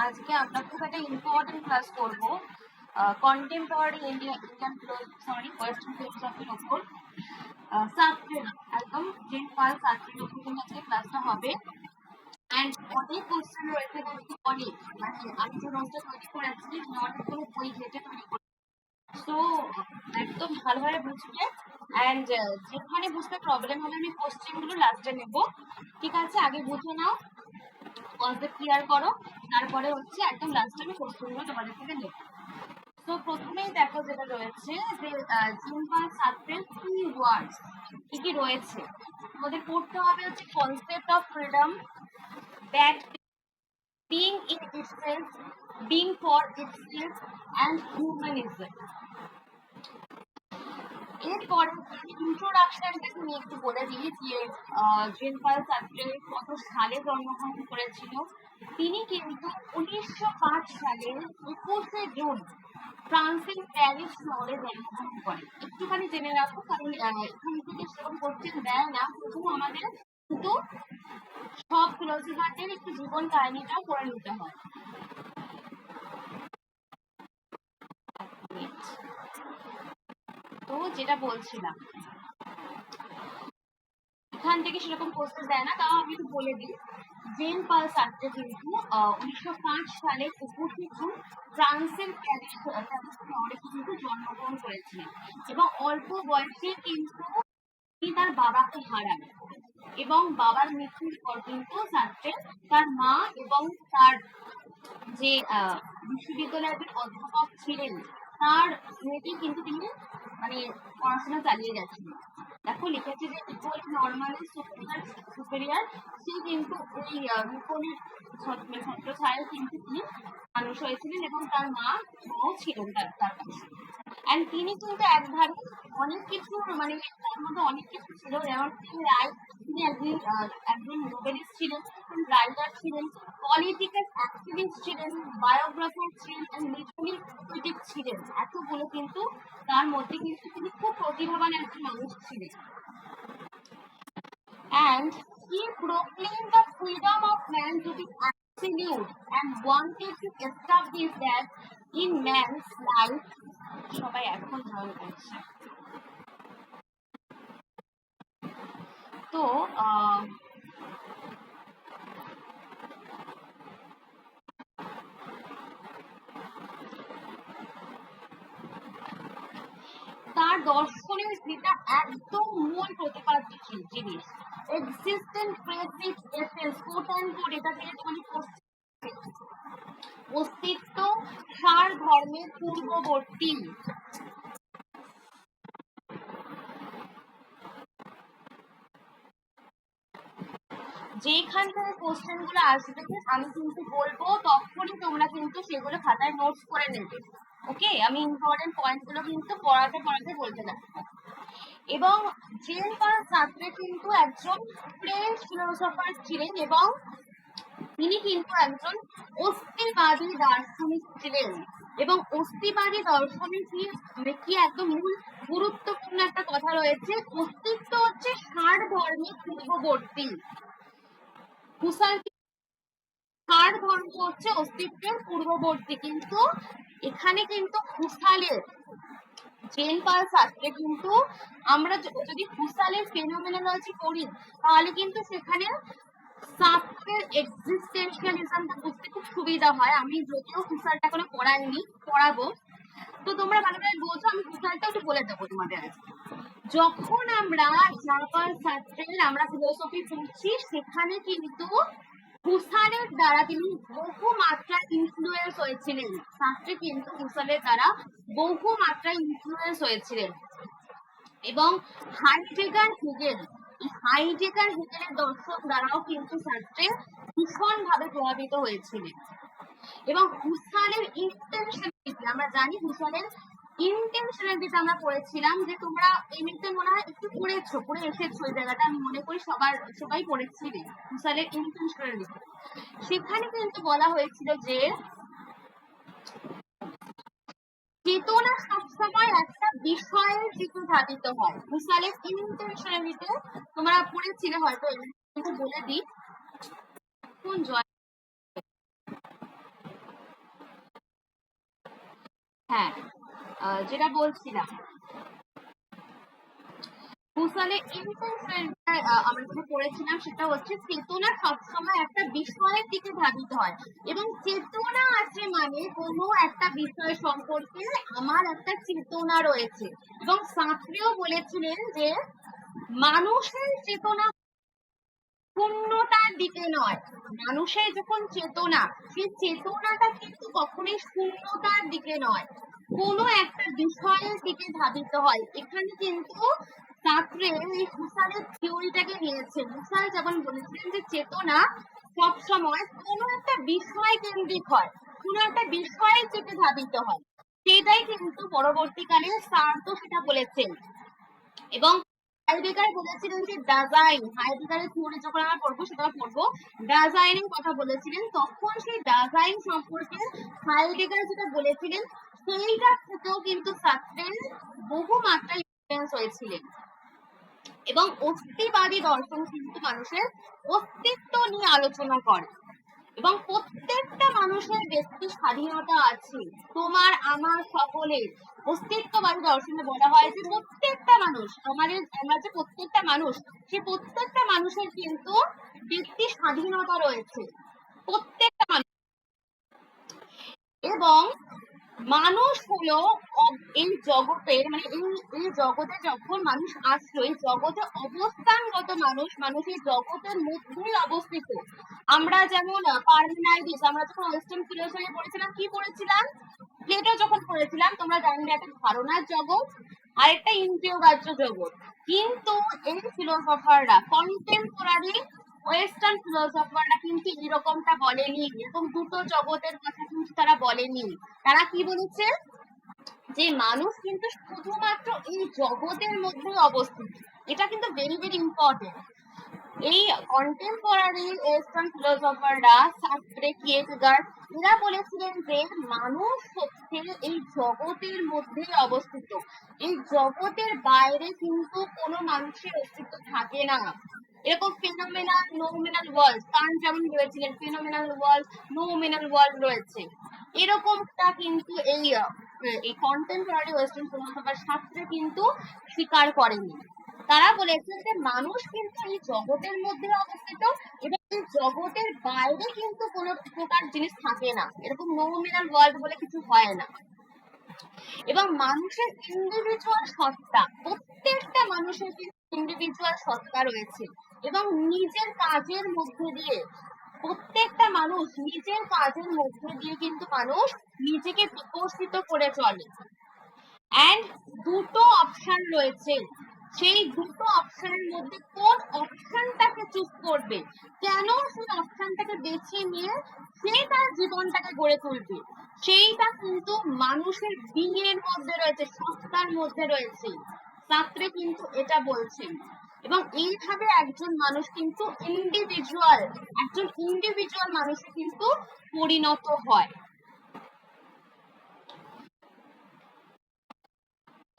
আজকে আমরা খুব একটা ইম্পর্টেন্ট ক্লাস করব কন্টেম্পোরারি ইন্ডিয়ান ওয়েস্টার্ন ফিলোসফির উপর সাত্রের একদম জেনপাল সাত্রের উপর কিন্তু আজকে ক্লাসটা হবে। অ্যান্ড অনেক কোশ্চেন রয়েছে কিন্তু অনেক, মানে আমি যে নোটটা তৈরি করেছি অনেকগুলো বই ঘেটে তৈরি করেছি, তো একদম ভালোভাবে বুঝবে। অ্যান্ড যেখানে বুঝতে প্রবলেম হবে আমি কোশ্চেনগুলো লাস্টে নেব, ঠিক আছে? আগে বুঝে নাও, কনসেপ্ট ক্লিয়ার করো, তারপরে হচ্ছে একদম লাস্টে আমি কোশ্চেনগুলো তোমাদের থেকে নেব। তো প্রথমেই দেখো যেটা রয়েছে যে জিনপাল সাত্রের কি ওয়ার্ডস কি কি রয়েছে আমাদের পড়তে হবে হচ্ছে concept of freedom, that being in itself, being for itself and humanism. এরপরে ইন্ট্রোডাকশনটা তুমি একটু বলে দিই যে জিনপাল সাত্রে কত সালে জন্মগ্রহণ করেছিল। তিনি কিন্তু 1905 সালের 21শে জুন ফ্রান্সের প্যারিস শহরে জন্মগ্রহণ করেন। একটুখানি জেনে রাখো, কারণ এখান থেকে সেরকম কোশ্চেন দেয় না, শুধু আমাদের কিন্তু সব ফিলোসফারদের একটু জীবন কাহিনীটাও করে নিতে হয়। তো যেটা বলছিলাম, এখান থেকে সেরকম কোশ্চেন দেয় না, তাও আমি একটু বলে দিই। জিনপাল সার্ত্রে কিন্তু 1905 সালের 21শে জুন ফ্রান্সের প্যারিস শহরে কিন্তু জন্মগ্রহণ করেছিলেন এবং অল্প বয়সে কিন্তু তিনি তার বাবাকে হারান এবং বাবার মৃত্যুর পর কিন্তু সার্ত্রে তার মা এবং তার যে বিশ্ববিদ্যালয়ের অধ্যাপক ছিলেন তার মেয়েটি কিন্তু তিনি মানে পড়াশোনা চালিয়ে গেছিলেন। দেখো লিখেছে যে ইকুয়াল নর্মালি সুপেরিয়ার, সে কিন্তু ওই নিপনের ছত্রছায়ায় কিন্তু তিনি মানুষ হয়েছিলেন এবং তার মাও ছিলেন তার কাছে। অ্যান্ড তিনি কিন্তু একধারে অনেক কিছু, মানে তার মধ্যে অনেক কিছু ছিল, যেমন তিনি একজন নোবেলিস্ট ছিলেন, রাইটার ছিলেন, পলিটিক্যাল অ্যাক্টিভিস্ট ছিলেন, বায়োগ্রাফার ছিলেন, লিটারারি ক্রিটিক ছিলেন। এতগুলো কিন্তু তার মধ্যে কিন্তু তিনি খুব প্রতিভাবান একজন মানুষ ছিলেন। And he proclaimed the freedom of man to be absolute and wanted to establish that in man's life. সবাই এখন ধারণ করছে। তো তার দর্শনের যেটা একদম মূল প্রতিপাদ্য জিনিস, existence precedes essence, quote and quote, এটা থেকে তুমি অস্তিত্ব সার ধর্মের পূর্ববর্তী। যেখান থেকে কোশ্চেন গুলো আসবে আমি কিন্তু বলবো, তখনই তোমরা কিন্তু সেগুলো খাতায় নোটস করে নেবে। ওকে, আমি ইম্পর্টেন্ট পয়েন্ট গুলো কিন্তু পড়াতে বলতে থাকবো। এবং জিনপাল সার্ত্রে কিন্তু একজন ফ্রেঞ্চ ফিলোসফার ছিলেন এবং তিনি কিন্তু একজন অস্তিবাদী দার্শনিক ছিলেন। এবং অস্তিবাদী দর্শনে কি একদম মূল গুরুত্বপূর্ণ একটা কথা রয়েছে, অস্তিত্ব হচ্ছে ষাট ধর্মের পূর্ববর্তী। ষাট ধর্ম হচ্ছে অস্তিত্বের পূর্ববর্তী, কিন্তু এখানে কিন্তু হুসালের জিনপাল সার্ত্রে কিন্তু আমরা যদি হুসালের ফেনোমেনোলজি পড়ি তাহলে কিন্তু সেখানে সার্ত্রের এক্সিস্টেন্সিয়ালিজমটা বুঝতে খুব সুবিধা হয়। আমি যদিও হুসালটা কোনো পড়াইনি, পড়াবো, তো তোমরা ভালোভাবে বোঝো। আমি হুসালটা একটু বলে দেবো তোমাদের আজকে। যখন আমরা জিনপাল সার্ত্রের আমরা ফিলোসফি পড়ছি, সেখানে কিন্তু হুসালের দ্বারা তিনি বহু মাত্রায় ইনফ্লুয়েন্স হয়েছিলেন। সার্ত্রে কিন্তু হুসালের দ্বারা বহু মাত্রায় ইনফ্লুয়েন্স হয়েছিলেন এবং হাইডেগার হেগেল, এই হাইডেগার হেগেলের দর্শন দ্বারাও কিন্তু সার্ত্রে ভীষণ ভাবে প্রভাবিত হয়েছিলেন। এবং হুসালের ইন্টেনশনালিটি, আমরা জানি হুসালের ইন্টেনশনালিটিটা আমরা পড়েছিলাম, যে তোমরা এমনিতে মনে হয় একটু পড়ে এসেছো এই জায়গাটা, আমি মনে করি সবাই পড়েছিলে হুসালের ইন্টেনশনালিটি। সেখানে কিন্তু বলা হয়েছিল যে চেতনা সবসময় একটা বিষয়ের দিকে ধাবিত হয়। হুসালের ইন্টেনশনালিটি তোমরা পড়েছিলে হয়তো, বলে দিই। কোন জয় হ্যাঁ, যেটা বলছিলাম, হুসালে আমরা যেটা পড়েছিলাম সেটা হচ্ছে চেতনা সবসময় একটা বিষয়ের দিকে ধাবিত হয়, এবং চেতনা আছে মানে কোনো একটা বিষয় সম্পর্কে আমার একটা চেতনা রয়েছে। এবং সাঁতরেও বলেছিলেন যে মানুষের চেতনা শূন্যতার দিকে নয়, মানুষের যখন চেতনা, সেই চেতনাটা কিন্তু কখনোই শূন্যতার দিকে নয়, কোনো একটা বিষয়ের দিকে ধাবিত হয়। এখানে কিন্তু সাঁতরে এই হুসারের থিওরিটাকে নিয়েছে। হুসার যেমন বলেছিলেন যে চেতনা সবসময় কোনো একটা বিষয় কেন্দ্রিক হয়, কোনো একটা বিষয়ের দিকে ধাবিত হয়, সেটাই কিন্তু পরবর্তীকালে সার্তো সেটা বলেছেন। এবং হাইডেগার বলেছিলেন যে ডাজাইন, হাইডেগারের থিওরি যখন আমরা পড়বো সেটা পড়বো, ডাজাইনের কথা বলেছিলেন, তখন সেই ডাজাইন সম্পর্কে হাইডেগার যেটা বলেছিলেন সেইটা থেকেও কিন্তু সার্ত্রের বহু মাত্রায় ইনফ্লুয়েন্স হয়েছিলেন। এবং অস্তিবাদী দর্শন কিন্তু মানুষের অস্তিত্ব নিয়ে আলোচনা করে, এবং প্রত্যেকটা মানুষের ব্যক্তি স্বাধীনতা আছে, তোমার আমার সকলের। অস্তিত্ববাদী দর্শনে বলা হয় যে প্রত্যেকটা মানুষ, আমরা যে প্রত্যেকটা মানুষ, সে প্রত্যেকটা মানুষের কিন্তু ব্যক্তি স্বাধীনতা রয়েছে, প্রত্যেকটা মানুষ। এবং মানুষ হলো এই জগতের মানে এই জগতে যখন মানুষ আসলো, এই জগতে অবস্থানগত মানুষ, মানুষ এই জগতের মধ্যেই অবস্থিত। আমরা যেমন পারমিনাইডিস, আমরা যখন ওয়েস্টার্ন ফিলোসফি পড়েছিলাম, কি পড়েছিলাম, প্লেটো যখন পড়েছিলাম, তোমরা জানবে একটা ধারণার জগৎ আর একটা ইন্দ্রিয়গ্রাহ্য জগৎ। কিন্তু এই ফিলোসফাররা, কন্টেম্পোরারি ওয়েস্টার্ন ফিলোসফাররা কিন্তু এরকমটা বলেনি, এরকম দুটো জগতের কথা কিন্তু তারা বলেনি। তারা কি বলেছে, যে মানুষ কিন্তু শুধুমাত্র এই জগতের মধ্যে অবস্থিত। এটা কিন্তু ভেরি ভেরি ইম্পর্টেন্ট। এই কন্টেম্পোরারি ওয়েস্টার্ন ফিলোসফাররা, সার্ত্রে, কিয়েরকেগার্ড, এরা বলেছিলেন যে মানুষ হচ্ছে এই জগতের মধ্যেই অবস্থিত, এই জগতের বাইরে কিন্তু কোনো মানুষের অস্তিত্ব থাকে না। এরকম ফিনোমেনাল নোমিনাল ওয়ার্ল্ড, কারণ যেমন বলেছিলেন ফিনোমেনাল ওয়ার্ল্ড, নোমিনাল ওয়ার্ল্ড রয়েছে, এরকমটা কিন্তু এই কন্টেম্পোরারি ওয়েস্টার্ন ফিলোসফার শাস্ত্রে কিন্তু স্বীকার করেনি। তারা বলেছেন যে মানুষ কিন্তু এই জগতের মধ্যে অবস্থিত, এবং এই জগতের বাইরে কিন্তু কোনো প্রকার জিনিস থাকে না, এরকম নোমিনাল ওয়ার্ল্ড বলে কিছু হয় না। এবং মানুষের ইন্ডিভিজুয়াল সত্তা, প্রত্যেকটা মানুষের কিন্তু ইন্ডিভিজুয়াল সত্তা রয়েছে, এবং নিজের কাজের মধ্যে দিয়ে প্রত্যেকটা মানুষ নিজের কাজের মধ্যে দিয়ে কিন্তু মানুষ নিজেকে বিকশিত করে চলে। অ্যান্ড দুটো অপশন রয়েছে, সেই দুটো অপশনের মধ্যে কোন অপশনটাকে চুজ করবে, কেন সেই অপশনটাকে বেছে নিয়ে সে তার জীবনটাকে গড়ে তুলবে, সেইটা কিন্তু মানুষের বিয়ের মধ্যে রয়েছে, সত্তার মধ্যে রয়েছে। শাস্ত্রে কিন্তু এটা বলছেন। এবং এইভাবে একজন মানুষ কিন্তু একজন ইন্ডিভিজুয়াল মানুষে কিন্তু পরিণত হয়।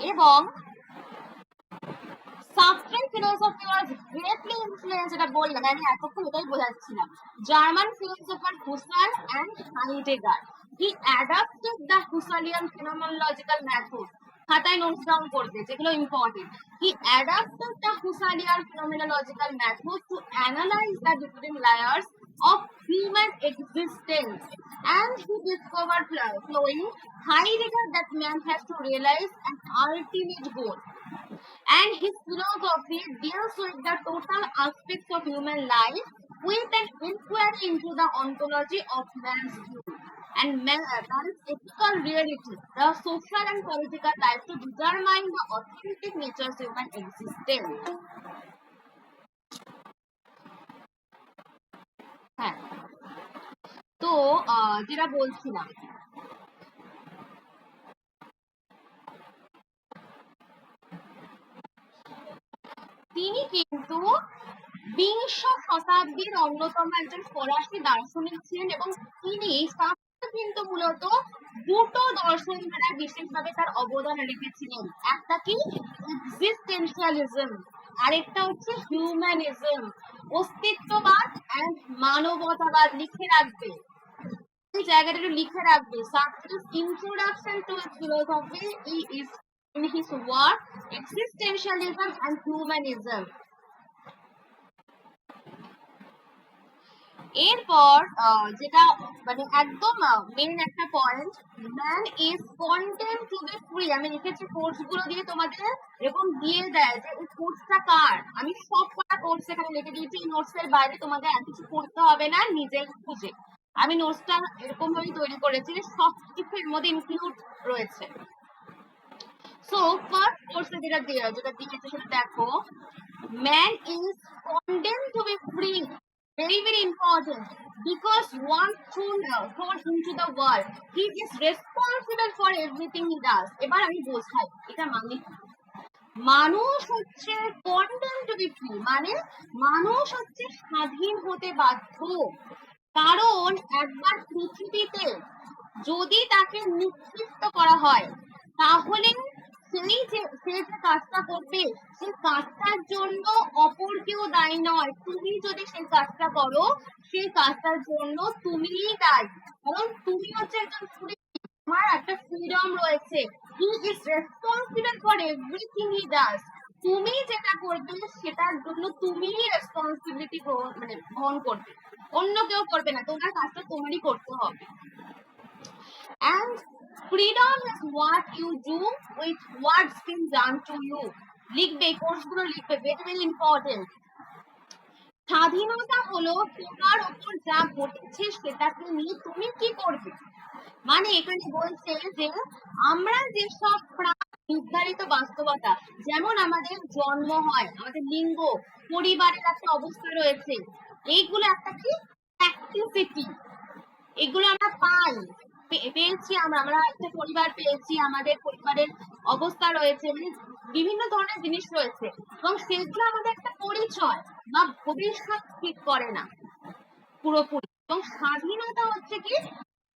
এবং substrate philosophy was greatly influence, এটা বললাম, আমি এতক্ষণ এটাই বোঝাচ্ছিলাম, German philosopher Husserl and Heidegger. He adapted the Husserlian phenomenological method, খাতায় নোটস ডাউন করবে যেগুলো important. He adapted the Husserlian phenomenological method to analyse the different layers of human existence, and he discovered flowing Heidegger that man has to realize an ultimate goal, and his philosophy deals with the total aspects of human life with an inquiry into the ontology of man's view and man's ethical reality, the social and political life to determine the authentic nature of human existence. হ্যাঁ, তো যেটা বলছিলাম, তিনি কিন্তু বিংশ শতাব্দীর অন্যতম একজন ফরাসি দার্শনিক ছিলেন, এবং তিনি কিন্তু মূলত দুটো দর্শন দ্বারা বিশেষভাবে তার অবদান রেখেছিলেন। একটা কি এক্সিস্টেন্সিয়ালিজম, আরেকটা হচ্ছে হিউম্যানিজম, অস্তিত্ববাদ অ্যান্ড মানবতাবাদ। লিখে রাখবে, এই জায়গাটা একটু লিখে রাখবে। Sartre's introduction to philosophy is in his work Existentialism and Humanism. এরপর যেটা মানে একদম মেন একটা point, man is content two be free. আমি লিখেছি কোর্স গুলো দিয়ে তোমাদের এরকম দিয়ে দেয় যে এই কোর্সটা কার, আমি সব কটা কোর্স এখানে লিখে দিয়েছি। এই নোটস এর বাইরে তোমাদের আর কিছু করতে হবে না, নিজে খুঁজে। আমি নোটসটা এরকম ভাবে তৈরি করেছি যে সব কিছু এর মধ্যে ইনক্লুড রয়েছে। সো ফার্স্ট কোর্সে যেটা দিয়েছে সেটা দেখো, man is content two be free. Very, very important, because once thrown into the world, he is responsible for everything he does. এবার আমি বোঝাই এটা মানে মানুষ হচ্ছে কন্টেন্ট টু বি ফ্রি, মানে মানুষ হচ্ছে স্বাধীন হতে বাধ্য। কারণ একবার পৃথিবীতে যদি তাকে নিক্ষিপ্ত করা হয়, তাহলে সে যে কাজটা করবে সেই কাজটার জন্য অপর কেউ দায়ী নয়। তুমি যদি সেই কাজটা করো, সেই কাজটার জন্য তুমিই দায়ী, কারণ তুমি হচ্ছে একজন স্টুডেন্ট, তোমার একটা ফ্রিডম রয়েছে। He is responsible for everything he does. তুমি যেটা করবে সেটার জন্য তুমিই রেসপন্সিবিলিটি মানে বহন করবে, অন্য কেউ করবে না। তোমার কাজটা তোমারই করতে হবে। And freedom is what you do with what's been done to you. লিখবে, কোর্সগুলো লিখবে, very, very important. স্বাধীনতা হলো তোমার উপর যা ঘটেছে সেটাকে নিয়ে তুমি কি করবে। মানে এখানে বলছে যে আমরা যেসব নির্ধারিত বাস্তবতা, যেমন আমাদের জন্ম হয়, আমাদের লিঙ্গ, পরিবারের একটা অবস্থা রয়েছে, এইগুলো একটা কি অ্যাক্টিভিটি, এগুলো আমরা পেয়েছি, আমরা একটা পরিবার পেয়েছি, আমাদের পরিবারের অবস্থা রয়েছে, মানে বিভিন্ন ধরনের জিনিস রয়েছে, এবং সেগুলো আমাদের একটা পরিচয় বা ভবিষ্যৎ ঠিক করে না পুরোপুরি। এবং স্বাধীনতা হচ্ছে কি,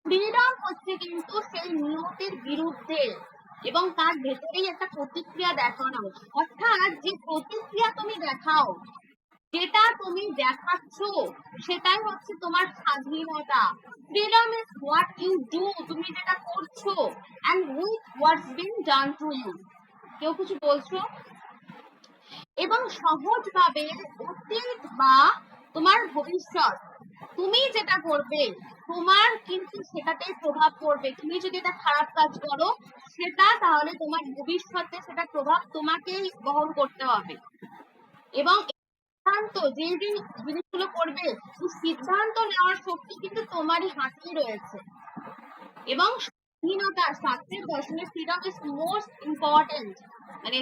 ফ্রিডম হচ্ছে কিন্তু সেই নিয়তির বিরুদ্ধে এবং তার ভেতরেই একটা প্রতিক্রিয়া দেখানো। অর্থাৎ যে প্রতিক্রিয়া তুমি দেখাও, যেটা তুমি দেখাচ্ছ, সেটাই হচ্ছে তোমার স্বাধীনতা। Freedom is what you do, তুমি যেটা করছো, and with what's been done to you. কেউ কিছু বলছো? এবং সহজভাবে অতীত বা তোমার ভবিষ্যৎ, তুমি যেটা করবে তোমার কিন্তু সেটাতে প্রভাব পড়বে। তুমি যদি এটা খারাপ কাজ করো সেটা, তাহলে তোমার ভবিষ্যতে সেটা প্রভাব তোমাকেই বহন করতে হবে। এবং সিদ্ধান্ত, যে জিনিসগুলো করবে, সিদ্ধান্ত নেওয়ার শক্তি কিন্তু তোমারই হাতেই রয়েছে। এবং স্বাধীনতা, শাস্ত্রের দর্শনে ফ্রিডম ইজ মোস্ট ইম্পর্টেন্ট, মানে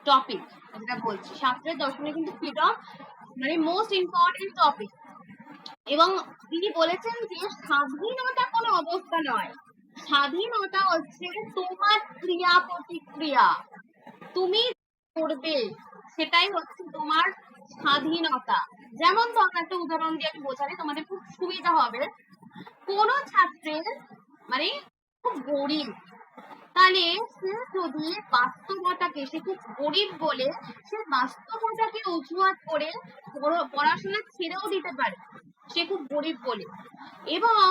টপিক যেটা বলছি, শাস্ত্রের দর্শনে কিন্তু ফ্রিডম মানে মোস্ট ইম্পর্টেন্ট টপিক। এবং তিনি বলেছেন যে স্বাধীনতা কোনো অবস্থা নয়, স্বাধীনতা হচ্ছে তোমার ক্রিয়া প্রতিক্রিয়া, তুমি করবে সেটাই হচ্ছে তোমার স্বাধীনতা। যেমন ধর একটা উদাহরণ দিয়ে আমি বোঝালে তোমাদের খুব সুবিধা হবে। কোন ছাত্রের মানে খুব গরিব, তাহলে সে যদি বাস্তবতাকে, সে খুব গরিব বলে সে বাস্তবতাকে অজুহাত করে পড়াশোনা ছেড়েও দিতে পারে, সে খুব গরিব বলে, এবং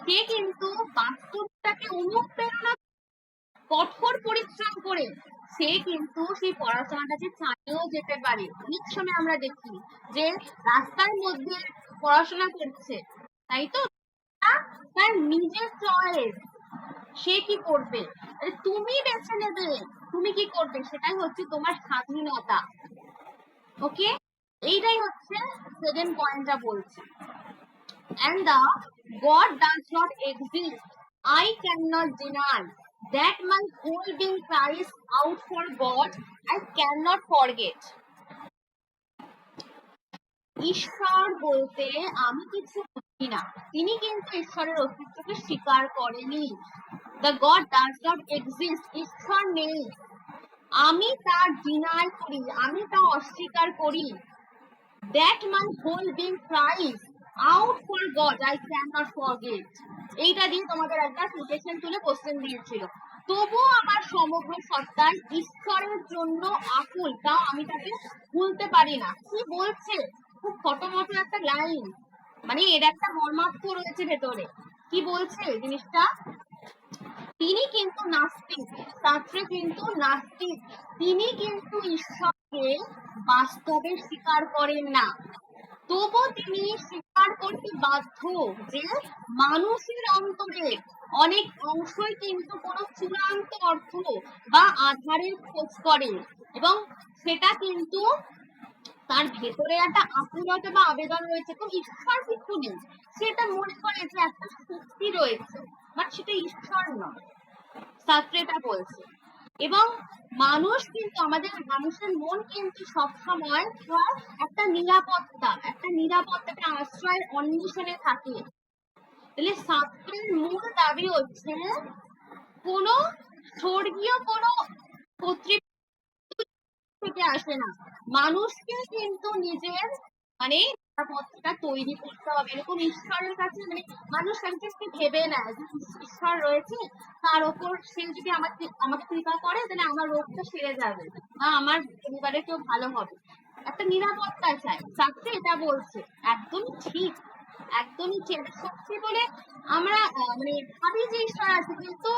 সে কিন্তু বাস্তবতাকে অনুপ্রেরণা কঠোর পরিশ্রম করে সে কিন্তু সেই পড়াশোনাটাকে চালিয়েও যেতে পারে। অনেক সময় আমরা দেখি যে রাস্তার মধ্যে পড়াশোনা করছে, তাই তো, তার নিজের চয়েস, সে কি করবে তুমি বেছে নেবে, তুমি কি করবে, সেটাই হচ্ছে তোমার স্বাধীনতা। ওকে, এইটাই হচ্ছে সেকেন্ড পয়েন্টটা বলছে। And the God does not exist, I cannot deny that my whole being cries out for God, I cannot forget. ঈশ্বর বলতে আমি কিছু বুঝি না, তিনি কিন্তু ঈশ্বরের অস্তিত্বকে স্বীকার করেনি। The God does not exist, ঈশ্বর নেই, আমি তা ডিনাই করি, আমি তা অস্বীকার করি। That my whole being cries out for God, I cannot forget. এইটা দিয়ে তোমাদের একটা কোটেশন তুলে কোশ্চেন দিয়েছিল। তবুও আমার সমগ্র সত্তায় ঈশ্বরের জন্য আকুল, তাও আমি তাকে ভুলতে পারি না। কি বলছে, খুব ফটোমটো একটা লাইন, মানে এর একটা মর্মার্থ রয়েছে ভেতরে। কি বলছে জিনিসটা? তিনি কিন্তু নাস্তিক, ছাত্র কিন্তু নাস্তিক, তিনি কিন্তু ঈশ্বরকে বাস্তবে স্বীকার করেন না, তবু তিনি স্বীকার করতে বাধ্য যে মানুষের অন্তরে অনেক অংশই কিন্তু কোনো চূড়ান্ত অর্থ বা আধারের খোঁজ করে, এবং সেটা কিন্তু তার ভেতরে একটা আকুলতা বা আবেদন রয়েছে, তো ঈশ্বর কিছু নেই, সেটা মনে করে যে একটা শক্তি রয়েছে, বাট সেটা ঈশ্বর নয়, শাস্ত্র এটা বলছে। এবং মানুষ কিন্তু আমাদের মানুষের মন কিন্তু সবসময় একটা নিরাপত্তা, একটা আশ্রয়ের অন্বেষণে থাকে। তাহলে শাস্ত্রের মূল দাবি হচ্ছে কোনো স্বর্গীয় কোনো কর্তৃত্ব থেকে আসে না, মানুষকে কিন্তু নিজের মানে নিরাপত্তা তৈরি করতে হবে। এরকম ঈশ্বরের কাছে মানে মানুষ একজনকে ভেবে নেয় যে ঈশ্বর রয়েছে, তার ওপর সে যদি আমাকে আমাকে কৃপা করে তাহলে আমার রোগটা সেরে যাবে বা আমার পরিবারে কেউ ভালো হবে, একটা নিরাপত্তা চাই, শাস্ত্রে এটা বলছে। একদমই ঠিক, একদমই ঠিক। সত্যি বলে আমরা মানে ভাবি যে ঈশ্বর আছে, কিন্তু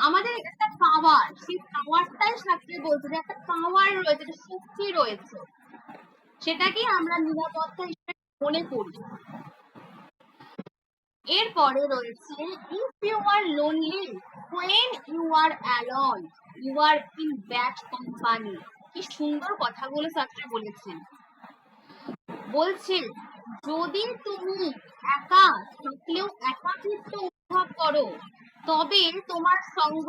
আমাদের একটা পাওয়ার, সেই পাওয়ারটাই শাস্ত্রে বলছে যে একটা পাওয়ার রয়েছে, একটা শক্তি রয়েছে, সেটাকে আমরা নিরাপত্তা হিসেবে মনে করি। এরপরে রয়েছে if you are lonely when you are alone you are in bad company। কি সুন্দর কথাগুলো শাস্ত্রে বলেছেন। বলছে যদি তুমি একা থাকলেও একাকিত্ব অনুভব করো, তবে তোমার সঙ্গ,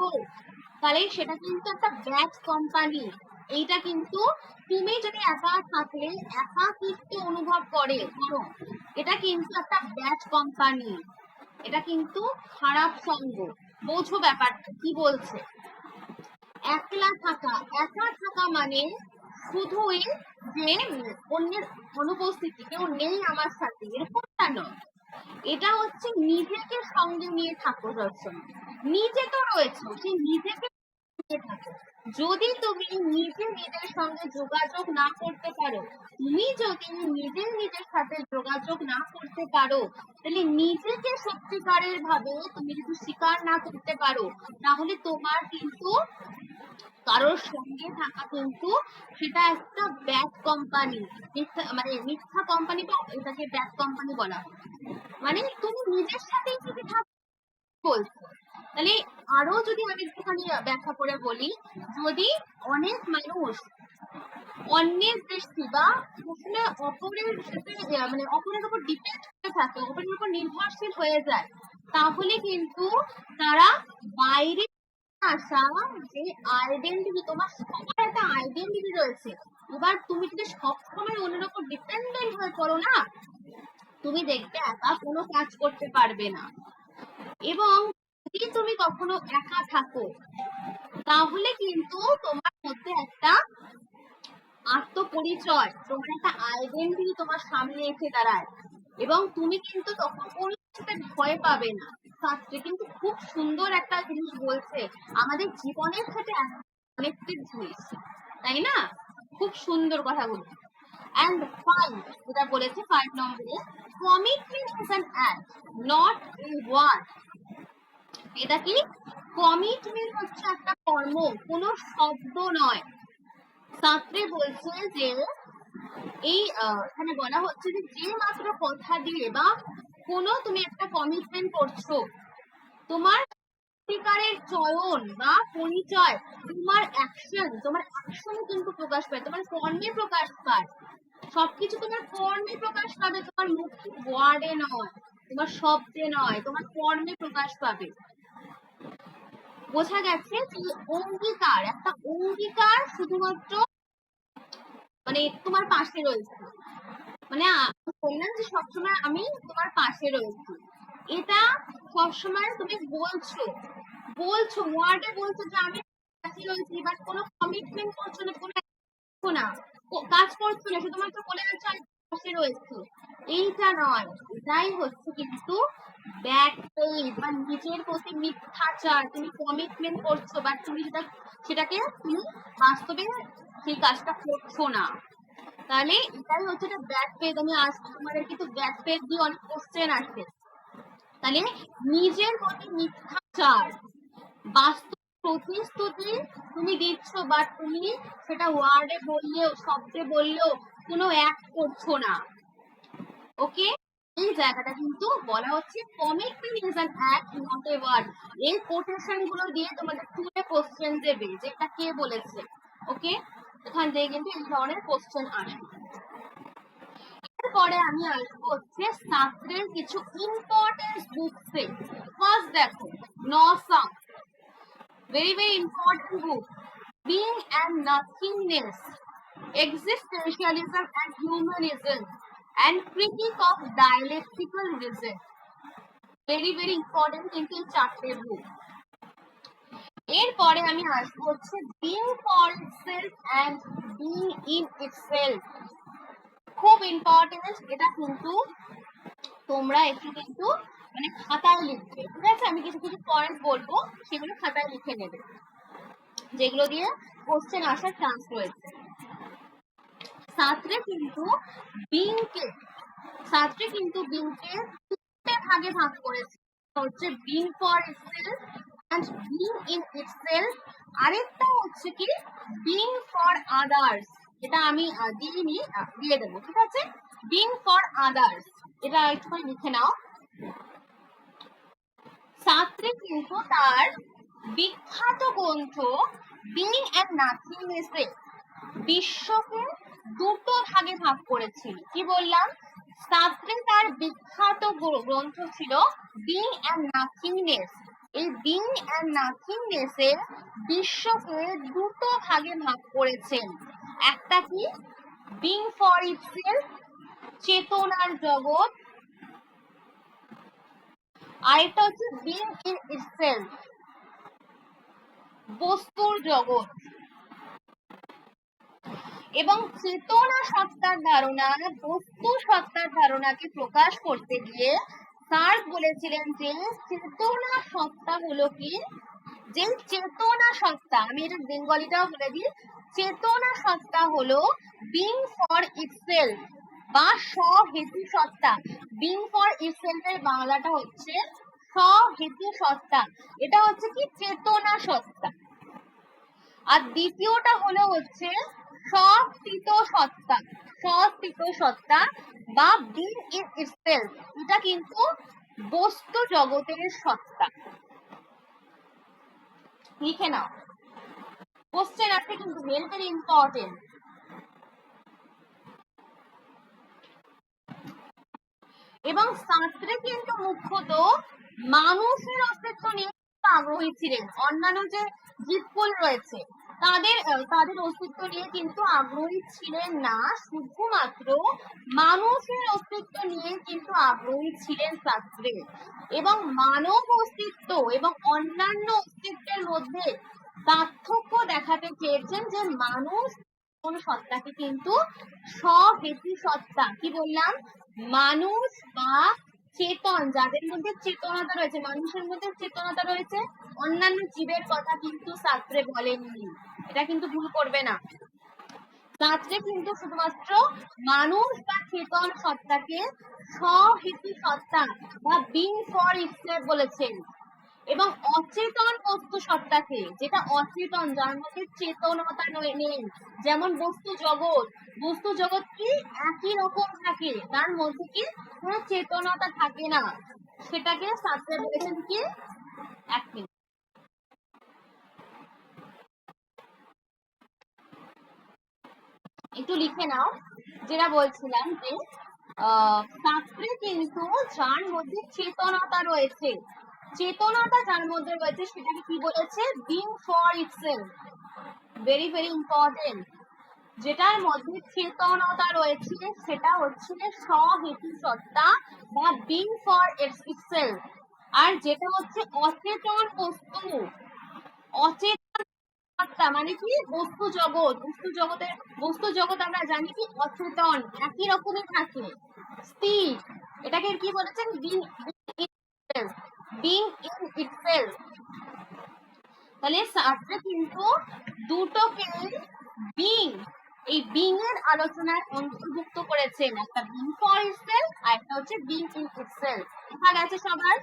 তাহলে সেটা কিন্তু একটা ব্যাড কোম্পানি। এইটা কিন্তু তুমি যদি একা থাকলে একাকিত্ব অনুভব করো, এটা কিন্তু একটা ব্যাড কোম্পানি, এটা কিন্তু খারাপ সঙ্গ। বোঝো ব্যাপারটা কি বলছে। একলা থাকা, একা থাকা মানে শুধুই যে অন্যের অনুপস্থিতি, কেউ নেই আমার সাথে, এরকমটা নয়। এটা হচ্ছে নিজেকে সঙ্গে নিয়ে থাকো সবসময়, নিজে তো রয়েছে, সেই নিজেকে নিয়ে থাকো। যদি তুমি নিজে নিজের সঙ্গে যোগাযোগ না করতে পারো, তুমি যদি নিজের সাথে যোগাযোগ না করতে পারো, তাহলে নিজেকে সত্যিকারের ভাবে তুমি যদি স্বীকার না করতে পারো, তাহলে তোমার কিন্তু কারোর সঙ্গে থাকা কিন্তু সেটা একটা ব্যাড কোম্পানি, মানে মিথ্যা কোম্পানি, বা এটাকে ব্যাড কোম্পানি বলা হয়। মানে তুমি নিজের সাথেই যদি বলছো, তাহলে আরো যদি আমি একটুখানি ব্যাখ্যা করে বলি, যদি অনেক মানুষ অন্যের দৃষ্টি বা অপরের সাথে মানে অপরের উপর ডিপেন্ড করে থাকে, অপরের উপর নির্ভরশীল হয়ে যায়, তাহলে কিন্তু তারা বাইরে আসা যে আইডেন্টিটি, তোমার সবার একটা আইডেন্টিটি রয়েছে, এবার তুমি যদি সবসময় অন্যের উপর ডিপেন্ডেন্ট হয়ে পড়ো না, তুমি দেখবে একা কোনো কাজ করতে পারবে না। এবং যদি তুমি কখনো একা থাকো, তাহলে কিন্তু তোমার মধ্যে একটা আত্মপরিচয়, তোমার একটা আইডেন্টিটি তোমার সামনে এসে দাঁড়ায়, এবং তুমি কিন্তু তখন কোনো কিছুতে ভয় পাবে না। শাস্ত্রে কিন্তু খুব সুন্দর একটা জিনিস বলছে, আমাদের জীবনের সাথে কানেক্টেড জিনিস, তাই না? খুব সুন্দর কথাগুলো। And 5, যেটা বলেছে 5 নম্বরে, commitment is an act, not a word। এটা কি? কমিটমেন্ট হচ্ছে একটা কর্ম, কোনো শব্দ নয়। শাস্ত্রে বলছে যে এই এখানে বলা হচ্ছে যে যে মাত্র কথা দিয়ে বা কোনো তুমি একটা কমিটমেন্ট করছো, তোমার সত্যিকারের চয়ন বা পরিচয় তোমার অ্যাকশনে কিন্তু প্রকাশ পায়, তোমার কর্মে প্রকাশ পায়। সবকিছু তোমার কর্মে প্রকাশ পাবে, তোমার মুখে ওয়ার্ডে নয়, তোমার শব্দে নয়, তোমার কর্মে প্রকাশ পাবে। বোঝা গেছে যে অঙ্গীকার, একটা অঙ্গীকার শুধুমাত্র মানে তোমার পাশে রয়েছে, মানে বললাম যে সবসময় আমি তোমার পাশে রয়েছি, এটা সবসময় তুমি বলছো ওয়ার্ডে বলছো যে আমি পাশে রয়েছি, বাট কোনো কমিটমেন্ট করছো না, কোনো না কাজ করছো না, শুধুমাত্র বলে যাচ্ছ আমি পাশে রয়েছি, এইটা নয়। এটাই হচ্ছে কিন্তু ব্যাড ফেইথ বা নিজের প্রতি মিথ্যাচার। তুমি কমিটমেন্ট করছো, বাট তুমি সেটাকে তুমি বাস্তবে সেই কাজটা করছো না। তাহলে এটাই হচ্ছে একটা ব্যাক পেজ। আমি আসবো তোমাদের কিন্তু ব্যাক পেজ দিয়ে অনেক কোশ্চেন আসবে। তাহলে নিজের প্রতি মিথ্যাচার, বাস্তব প্রতিশ্রুতি তুমি দিচ্ছ, বাট তুমি সেটা ওয়ার্ডে বললেও শব্দে বললেও কোনো অ্যাক্ট করছো না। ওকে, এই জায়গাটা কিন্তু বলা হচ্ছে commitment is an act not a word. এই কোটেশন গুলো দিয়ে তোমাদের টুয়ে কোশ্চেন দেবে যে এটা কে বলেছে। ওকে, এখান থেকে কিন্তু এই ধরনের কোশ্চেন আসবে। এরপরে আমি আসবো হচ্ছে ছাত্রের কিছু ইম্পর্টেন্ট বুকসে। ফার্স্ট দেখো নসা, very very important book, Being and Nothingness, Existentialism and Humanism, and Critique of Dialectical Reason. Very very important কিন্তু এই চারটে বুক। এরপরে আমি আসবো হচ্ছে Being for Itself and Being in Itself, খুব ইম্পর্টেন্ট। এটা কিন্তু তোমরা একটু কিন্তু মানে খাতায় লিখবে, ঠিক আছে? আমি কিছু কিছু পয়েন্ট বলবো, সেগুলো খাতায় লিখে নেবে, যেগুলো দিয়ে কোশ্চেন আসার চান্স রয়েছে। ছাত্রে কিন্তু বিংকে তিনটে ভাগে ভাগ করেছে, হচ্ছে being for itself and being in itself, আরেকটা হচ্ছে কি বিং ফর আদার্স। এটা আমি দিইনি, দিয়ে দেবো, ঠিক আছে? বিং ফর আদার্স, এটা একটু লিখে নাও। ছাত্রে কিন্তু তার বিখ্যাত গ্রন্থ বিং এন্ড নাথিংনেসে বিশ্বকে দুটো ভাগে ভাগ করেছিল। কি বললাম? ছাত্রে তার বিখ্যাত গ্রন্থ ছিল বিং এন্ড নাথিংনেস। এই বিং এন্ড নাথিংনেসে বিশ্বকে দুটো ভাগে ভাগ করেছেন। একটা কি বিং ফর ইটসেলফ, চেতনার জগৎ, আরেকটা হচ্ছে বিং ইন ইটসেলফ, বস্তুর জগৎ। এবং চেতনা সত্তার ধারণা বস্তু সত্তার ধারণাকে প্রকাশ করতে গিয়ে স্যার বলেছিলেন যে চেতনা সত্তা হলো কি, যে চেতনা সত্তা, আমি এটা বেঙ্গলিটাও বলে দিই, চেতনা সত্তা হলো বিং ফর ইটসেলফ বা স্বহেতু সত্তা। বিং ফর ইটসেলফ এর বাংলাটা হচ্ছে স্বহেতু সত্তা, এটা হচ্ছে কি চেতনা সত্তা। আর দ্বিতীয়টা হলো হচ্ছে সস্থিত সত্তা বা বিং ইন ইটসেলফ, এটা কিন্তু বস্তু জগতের সত্তা। লিখে নাও, কোশ্চেন আছে কিন্তু ভেরি ভেরি ইম্পর্টেন্ট। এবং ছাত্রে কিন্তু মুখ্যত মানুষের অস্তিত্ব নিয়ে আগ্রহী ছিলেন। অন্যান্য যে জীবকুল রয়েছে তাদের অস্তিত্ব নিয়ে কিন্তু আগ্রহী ছিলেন না, শুধুমাত্র মানুষের অস্তিত্ব নিয়ে কিন্তু আগ্রহী ছিলেন ছাত্রে। এবং মানব অস্তিত্ব এবং অন্যান্য অস্তিত্বের মধ্যে পার্থক্য দেখাতে চেয়েছেন যে মানুষ কোন সত্তাকে কিন্তু স্বহেতু সত্তা। কি বললাম? মানুষ বা চেতন, যাদের মধ্যে চেতনতা রয়েছে, মানুষের মধ্যে চেতনতা রয়েছে, অন্যান্য জীবের কথা কিন্তু শাস্ত্রে বলেননি, এটা কিন্তু ভুল করবে না। শাস্ত্রে কিন্তু শুধুমাত্র মানুষ বা চেতন সত্তাকে স্বহেতু সত্তা বা বিং ফর ইটসেলফ বলেছেন। এবং অচেতন বস্তু সত্তাকে, যেটা অচেতন, যার মধ্যে চেতনতা নেই, যেমন বস্তু জগৎ কি একই রকম থাকে, তার মধ্যে কি কোনো চেতনতা থাকে না, সেটাকে শাস্ত্রে বলেছেন কি, এক মিনিট একটু লিখে নাও, যেটা বলছিলাম যে শাস্ত্রে কিন্তু যার মধ্যে চেতনতা রয়েছে, যার মধ্যে রয়েছে সেটাকে কি বলেছে? Being for itself. Very very important. যেটার মধ্যে চেতনতা রয়েছে সেটা হচ্ছে স্বহেতু সত্তা বা বিং ফর ইটসেলফ। আর যেটা হচ্ছে অচেতন সত্তা মানে কি বস্তু জগৎ আমরা জানি কি অচেতন, একই রকমই থাকে, স্থির, এটাকে কি বলেছেন? Being in itself. তাহলে শাস্ত্রে কিন্তু দুটোকে বিং, এই বিং এর আলোচনায় অন্তর্ভুক্ত করেছেন একটা বিং ফর ইটসেলফ আর একটা হচ্ছে বিং ইন ইটসেলফ। দেখা গেছে সবার?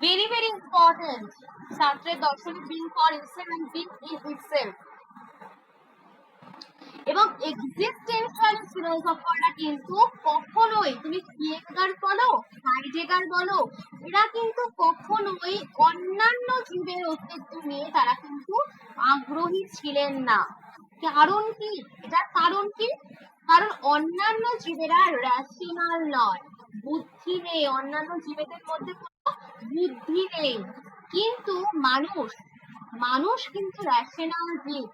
ভেরি ভেরি ইম্পর্টেন্ট ছাত্রের দর্শনে being for itself and being in itself. এবং এক্সিস্টেন্সিয়াল ফিলোসফাররা কিন্তু কখনোই, তুমি কিয়েরকেগার্ড বলো, হাইডেগার বলো, এরা কিন্তু কখনোই অন্যান্য জীবের অস্তিত্ব নিয়ে তারা কিন্তু আগ্রহী ছিলেন না। কারণ কি? এটার কারণ কি? কারণ অন্যান্য জীবেরা রেশনাল নয়, বুদ্ধি নেই, অন্যান্য জীবেদের মধ্যে কোনো বুদ্ধি নেই। কিন্তু মানুষ কিন্তু রেশনাল জীব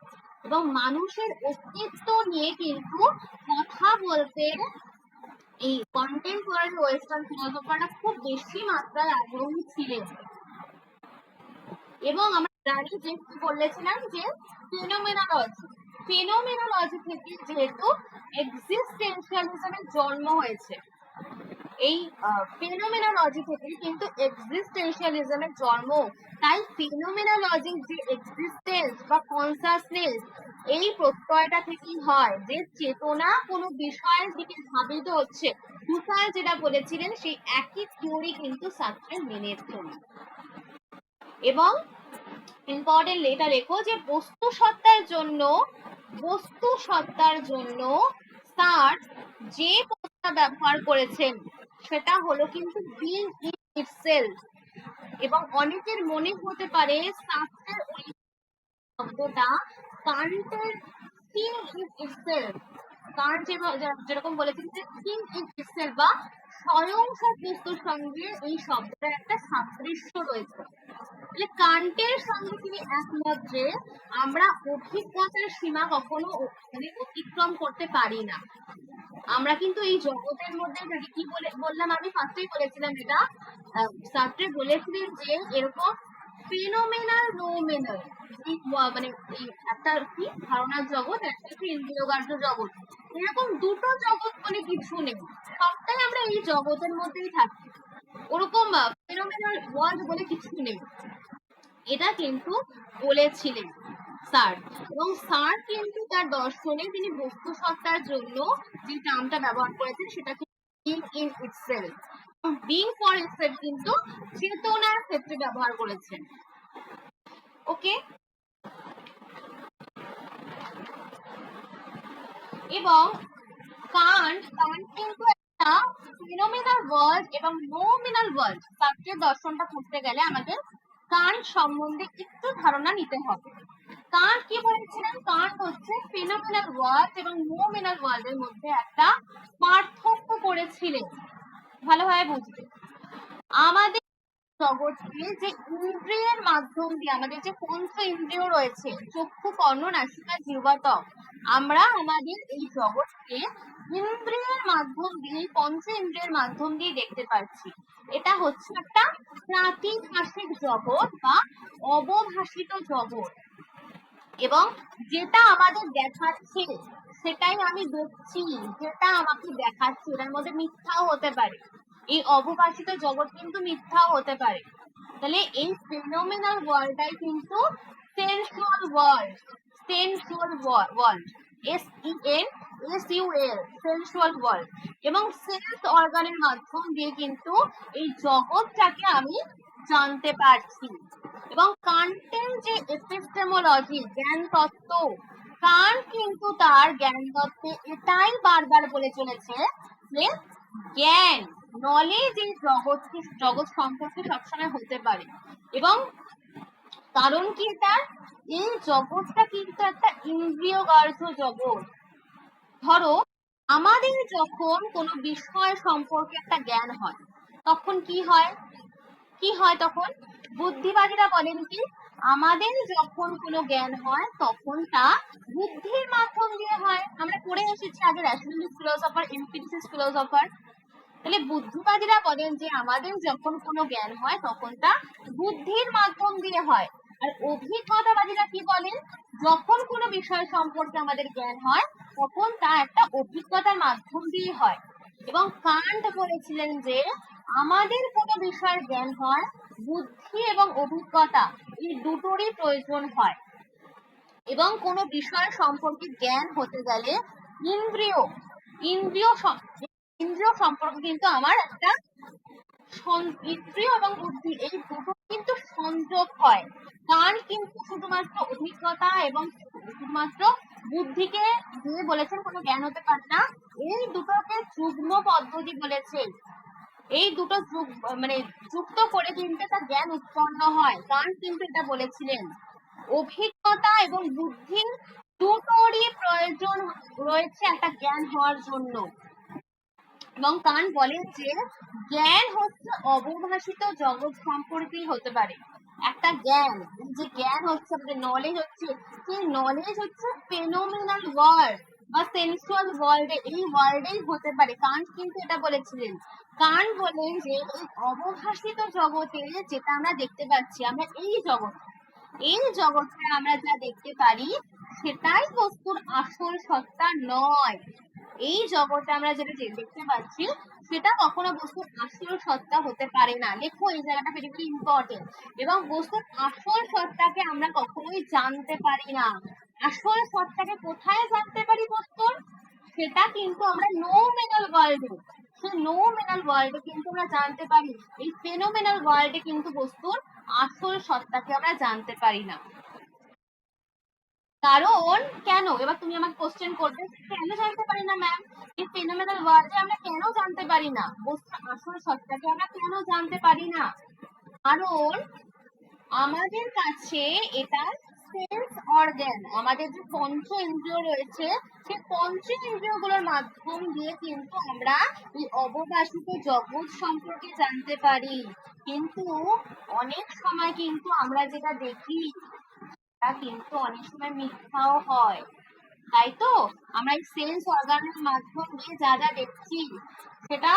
এবং মানুষের অস্তিত্ব নিয়ে কিন্তু কথা বলতে এই কন্টেম্পোরারি ওয়েস্টার্ন ফিলোসফাররা খুব বেশি মাত্রায় আগ্রহী ছিলেন। এবং আমরা জানি যে কি বলেছিলাম যে ফেনোমেনোলজি থেকে যেহেতু এক্সিস্টেন্সিয়ালিজমের জন্ম হয়েছে, এই ফেনোমেনোলজি থেকে কিন্তু এক্সিস্টেন্সিয়ালিজমের জন্ম। তাই ফেনোমেনোলজির যে এক্সিস্টেন্স বা কনসাসনেস, এই প্রত্যয়টা থেকেই হয় যে চেতনা কোনো বিষয়ের দিকে ধাবিত হচ্ছে। হুসাইল যেটা বলেছিলেন সেই একই থিওরি কিন্তু ছাত্রের মেনেছেন। এবং ইম্পর্টেন্ট এটা রেখো যে বস্তু সত্তার জন্য স্যার যে পদটা ব্যবহার করেছেন সেটা হলো কিন্তু বিং ইন ইটসেলফ। এবং অনেকের মনে হতে পারে শাস্ত্রের ওই শব্দটা কান্টের বিং ইন ইটসেলফ। কান্ট যেরকম বলেছেন যে বিং ইন ইটসেলফ বা স্বয়ং বস্তুর সঙ্গে এই শব্দটার একটা সাদৃশ্য রয়েছে। কান্টের সঙ্গে তিনি একমত যে আমরা অভিজ্ঞতার সীমা কখনো অতিক্রম করতে পারি না। আমরা কিন্তু এই জগতের মধ্যে কি বললাম, আমি ফার্স্টেই বলেছিলাম এটা, ছাত্রে বলেছিলেন যে এরকম ফিনোমেনাল নোমেনাল, মানে একটা কি ধারণার জগৎ, একটা কি ইন্দ্রিয়গ্রাহ্য জগৎ, এরকম দুটো জগৎ বলে কিছু নেই, সবটাই আমরা এই জগতের মধ্যেই থাকি, ওরকম ফিনোমেনাল ওয়ার্ল্ড বলে কিছু নেই। এটা কিন্তু বলেছিলেন স্যার। এবং স্যার কিন্তু তার দর্শনে তিনি বস্তু সত্তার জন্য যে টার্মটা ব্যবহার করেছেন সেটা being in itself, being for itself কিন্তু চেতনার ক্ষেত্রে ব্যবহার করেছেন। ওকে, এবং কান্ট কিন্তু একটা ফিনোমেনাল ওয়ার্ল্ড এবং নোমিনাল ওয়ার্ল্ড, ছাত্রের দর্শনটা পড়তে গেলে আমাদের কান্ট সম্বন্ধে একটু ধারণা নিতে হবে। কান্ট কি বলেছিলেন? কান্ট হচ্ছে ফিনোমেনাল ওয়ার্ল্ড এবং নোমিনাল ওয়ার্ল্ডের মধ্যে একটা পার্থক্য করেছিলেন। ভালোভাবে বুঝবে, আমাদের জগৎকে যে ইন্দ্রিয়ের মাধ্যম দিয়ে, আমাদের যে পঞ্চ ইন্দ্রিয় রয়েছে, চক্ষু, কর্ণ, নাসিকা, জিহ্বা, ত্বক, আমরা আমাদের এই জগৎকে ইন্দ্রিয়ের মাধ্যম দিয়ে, পঞ্চ ইন্দ্রিয়ের মাধ্যম দিয়ে দেখতে পাচ্ছি। এটা হচ্ছে একটা প্রাতিভাসিক জগৎ বা অবভাষিত জগৎ। এবং যেটা আমাদের দেখাচ্ছে সেটাই আমি দেখছি, যেটা আমাকে দেখাচ্ছে এটার মধ্যে মিথ্যাও হতে পারে, এই অবভাষিত জগৎ কিন্তু মিথ্যাও হতে পারে। তাহলে এই ফিনোমেনাল ওয়ার্ল্ডটাই কিন্তু sensual world, SENSUAL, sensual world. এবং সেন্স অর্গানের মাধ্যম দিয়ে কিন্তু এই জগৎটাকে আমি জানতে পারছি। এবং কান্টের যে এপিস্টেমোলজি, জ্ঞান তত্ত্ব, কান্ট কিন্তু তার জ্ঞান তত্ত্বে এটাই বারবার বলে চলেছে যে জ্ঞান, নলেজ এই জগৎ সম্পর্কে সবসময় হতে পারে। এবং কারণ কি, এটা এই জগৎটা কিন্তু একটা ইন্দ্রিয়গ্রাহ্য জগৎ। ধরো আমাদের যখন কোনো বিষয় সম্পর্কে একটা জ্ঞান হয় তখন কি হয়? তখন বুদ্ধিবাদীরা বলেন কি, আমাদের যখন কোনো জ্ঞান হয় তখন তা বুদ্ধির মাধ্যম দিয়ে হয়। আমরা পড়ে এসেছি আগে রেশনালিস্ট ফিলোসফার, এমপিরিসিস্ট ফিলোসফার। তাহলে বুদ্ধিবাদীরা বলেন যে আমাদের যখন কোনো জ্ঞান হয় তখন তা বুদ্ধির মাধ্যম দিয়ে হয়। আর অভিজ্ঞতাবাদীরা কি বলেন? যখন কোনো বিষয় সম্পর্কে আমাদের জ্ঞান হয় তখন তা একটা অভিজ্ঞতার মাধ্যম দিয়ে হয়। এবং কান্ট বলেছিলেন যে আমাদের কোনো বিষয়ের জ্ঞান হয়, বুদ্ধি এবং অভিজ্ঞতা এই দুটোরই প্রয়োজন হয়। এবং কোনো বিষয় সম্পর্কে জ্ঞান হতে গেলে ইন্দ্রিয় ইন্দ্রিয় ইন্দ্রিয় সম্পর্কে কিন্তু আমার একটা ইন্দ্রিয় এবং বুদ্ধি এই দুটো কিন্তু সংযোগ হয়। কান কিন্তু শুধুমাত্র অভিজ্ঞতা এবং শুধুমাত্র বুদ্ধিকে দিয়ে বলেছেন কোনো জ্ঞান হতে পারে না, এই দুটোকে যুগ্ম পদ্ধতি বলেছেন। এই দুটো মানে যুক্ত করে কিন্তু একটা জ্ঞান উৎপন্ন হয়। কান কিন্তু এটা বলেছিলেন অভিজ্ঞতা এবং বুদ্ধির দুটোরই প্রয়োজন রয়েছে একটা জ্ঞান হওয়ার জন্য। এবং কান বলেন যে জ্ঞান হচ্ছে অবভাষিত জগৎ সম্পর্কেই হতে পারে। একটা জ্ঞান, যে জ্ঞান হচ্ছে আমাদের নলেজ হচ্ছে, সেই নলেজ হচ্ছে ফেনোমেনাল ওয়ার্ল্ড বা সেন্সুয়াল ওয়ার্ল্ডে, এই ওয়ার্ল্ডেই হতে পারে। কান্ট কিন্তু এটা বলেছিলেন। কান্ট বলেন যে এই অবভাষিত জগতে যেটা আমরা দেখতে পাচ্ছি, আমরা এই জগৎটা আমরা যা দেখতে পারি সেটাই বস্তুর আসল সত্তা নয়। এই জগতে আমরা যেটা দেখতে পাচ্ছি সেটা কখনো বস্তুর আসল সত্তা হতে পারে না। দেখো এই জায়গাটা ভেরি ইম্পর্টেন্ট। এবং বস্তুর আসল সত্তাকে আমরা কখনোই জানতে পারি না। আসল সত্তাকে কোথায় জানতে পারি বস্তুর? সেটা কিন্তু আমরা নোমেনাল ওয়ার্ল্ডে, সেই নোমেনাল ওয়ার্ল্ডে কিন্তু আমরা জানতে পারি। এই ফেনোমেনাল ওয়ার্ল্ডে কিন্তু বস্তুর আসল সত্তাকে আমরা জানতে পারি না। কারণ কেন? এবার তুমি আমাকে কোশ্চেন করবে, কেন জানতে পারি না ম্যাম? এই ফেনোমেনাল ওয়ার্ল্ডে আমরা কেন জানতে পারি না? বস্তুর আসল সত্তাকে আমরা কেন জানতে পারি না? কারণ আমাদের কাছে এটা সেন্স অর্গান, আমাদের যে পঞ্চ ইন্দ্রিয় রয়েছে সেই পঞ্চ ইন্দ্রিয় গুলোর মাধ্যম দিয়ে কিন্তু আমরা এই অবভাষিত জগৎ সম্পর্কে জানতে পারি। কিন্তু অনেক সময় কিন্তু আমরা যেটা দেখি তা কিন্তু অনেক সময় মিথ্যাও হয়, তাই তো? আমরা এই সেন্স অর্গানের মাধ্যম দিয়ে যা যা দেখছি সেটা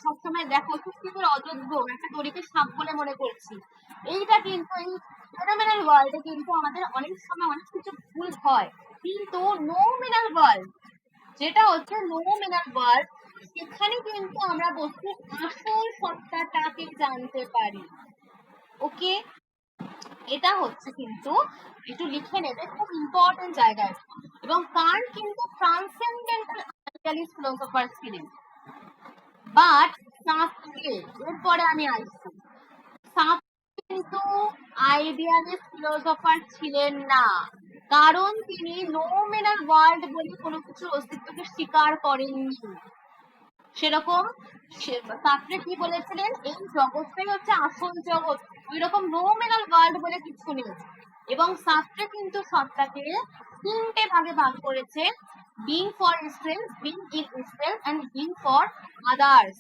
সবসময় দেখো সত্যি করে অযোগ্য একটা দড়িকে সাপ বলে মনে করছি। এইটা কিন্তু এই ফেনোমেনাল ওয়ার্ল্ডে কিন্তু আমাদের অনেক সময় অনেক কিছু ভুল হয়। কিন্তু নোমেনাল ওয়ার্ল্ড, যেটা হচ্ছে নোমেনাল ওয়ার্ল্ড, সেখানে কিন্তু আমরা বস্তুর আসল সত্তাটাকে জানতে পারি। ওকে, এটা হচ্ছে কিন্তু একটু লিখে নেবে, খুব ইম্পর্টেন্ট জায়গায়। এবং কান্ট কিন্তু ট্রান্সেন্ডেন্টাল আইডিয়ালিস্ট ফিলোসোফার ছিলেন। বাট সার্ত্রে, এরপরে আমি আসছি, সার্ত্রে কিন্তু আইডিয়ালিস্ট ফিলোসোফার ছিলেন না। কারণ তিনি নোমেনাল ওয়ার্ল্ড বলে কোনো কিছুর অস্তিত্বকে স্বীকার করেননি। সেরকম সার্ত্রে কি বলেছিলেন, এই জগৎটাই হচ্ছে আসল জগৎ, ওইরকম নোমেনাল ওয়ার্ল্ড বলে কিছু নেই। এবং সার্ত্রে কিন্তু সত্তাকে তিনটে ভাগে ভাগ করেছে, being for itself, being in itself and being for others.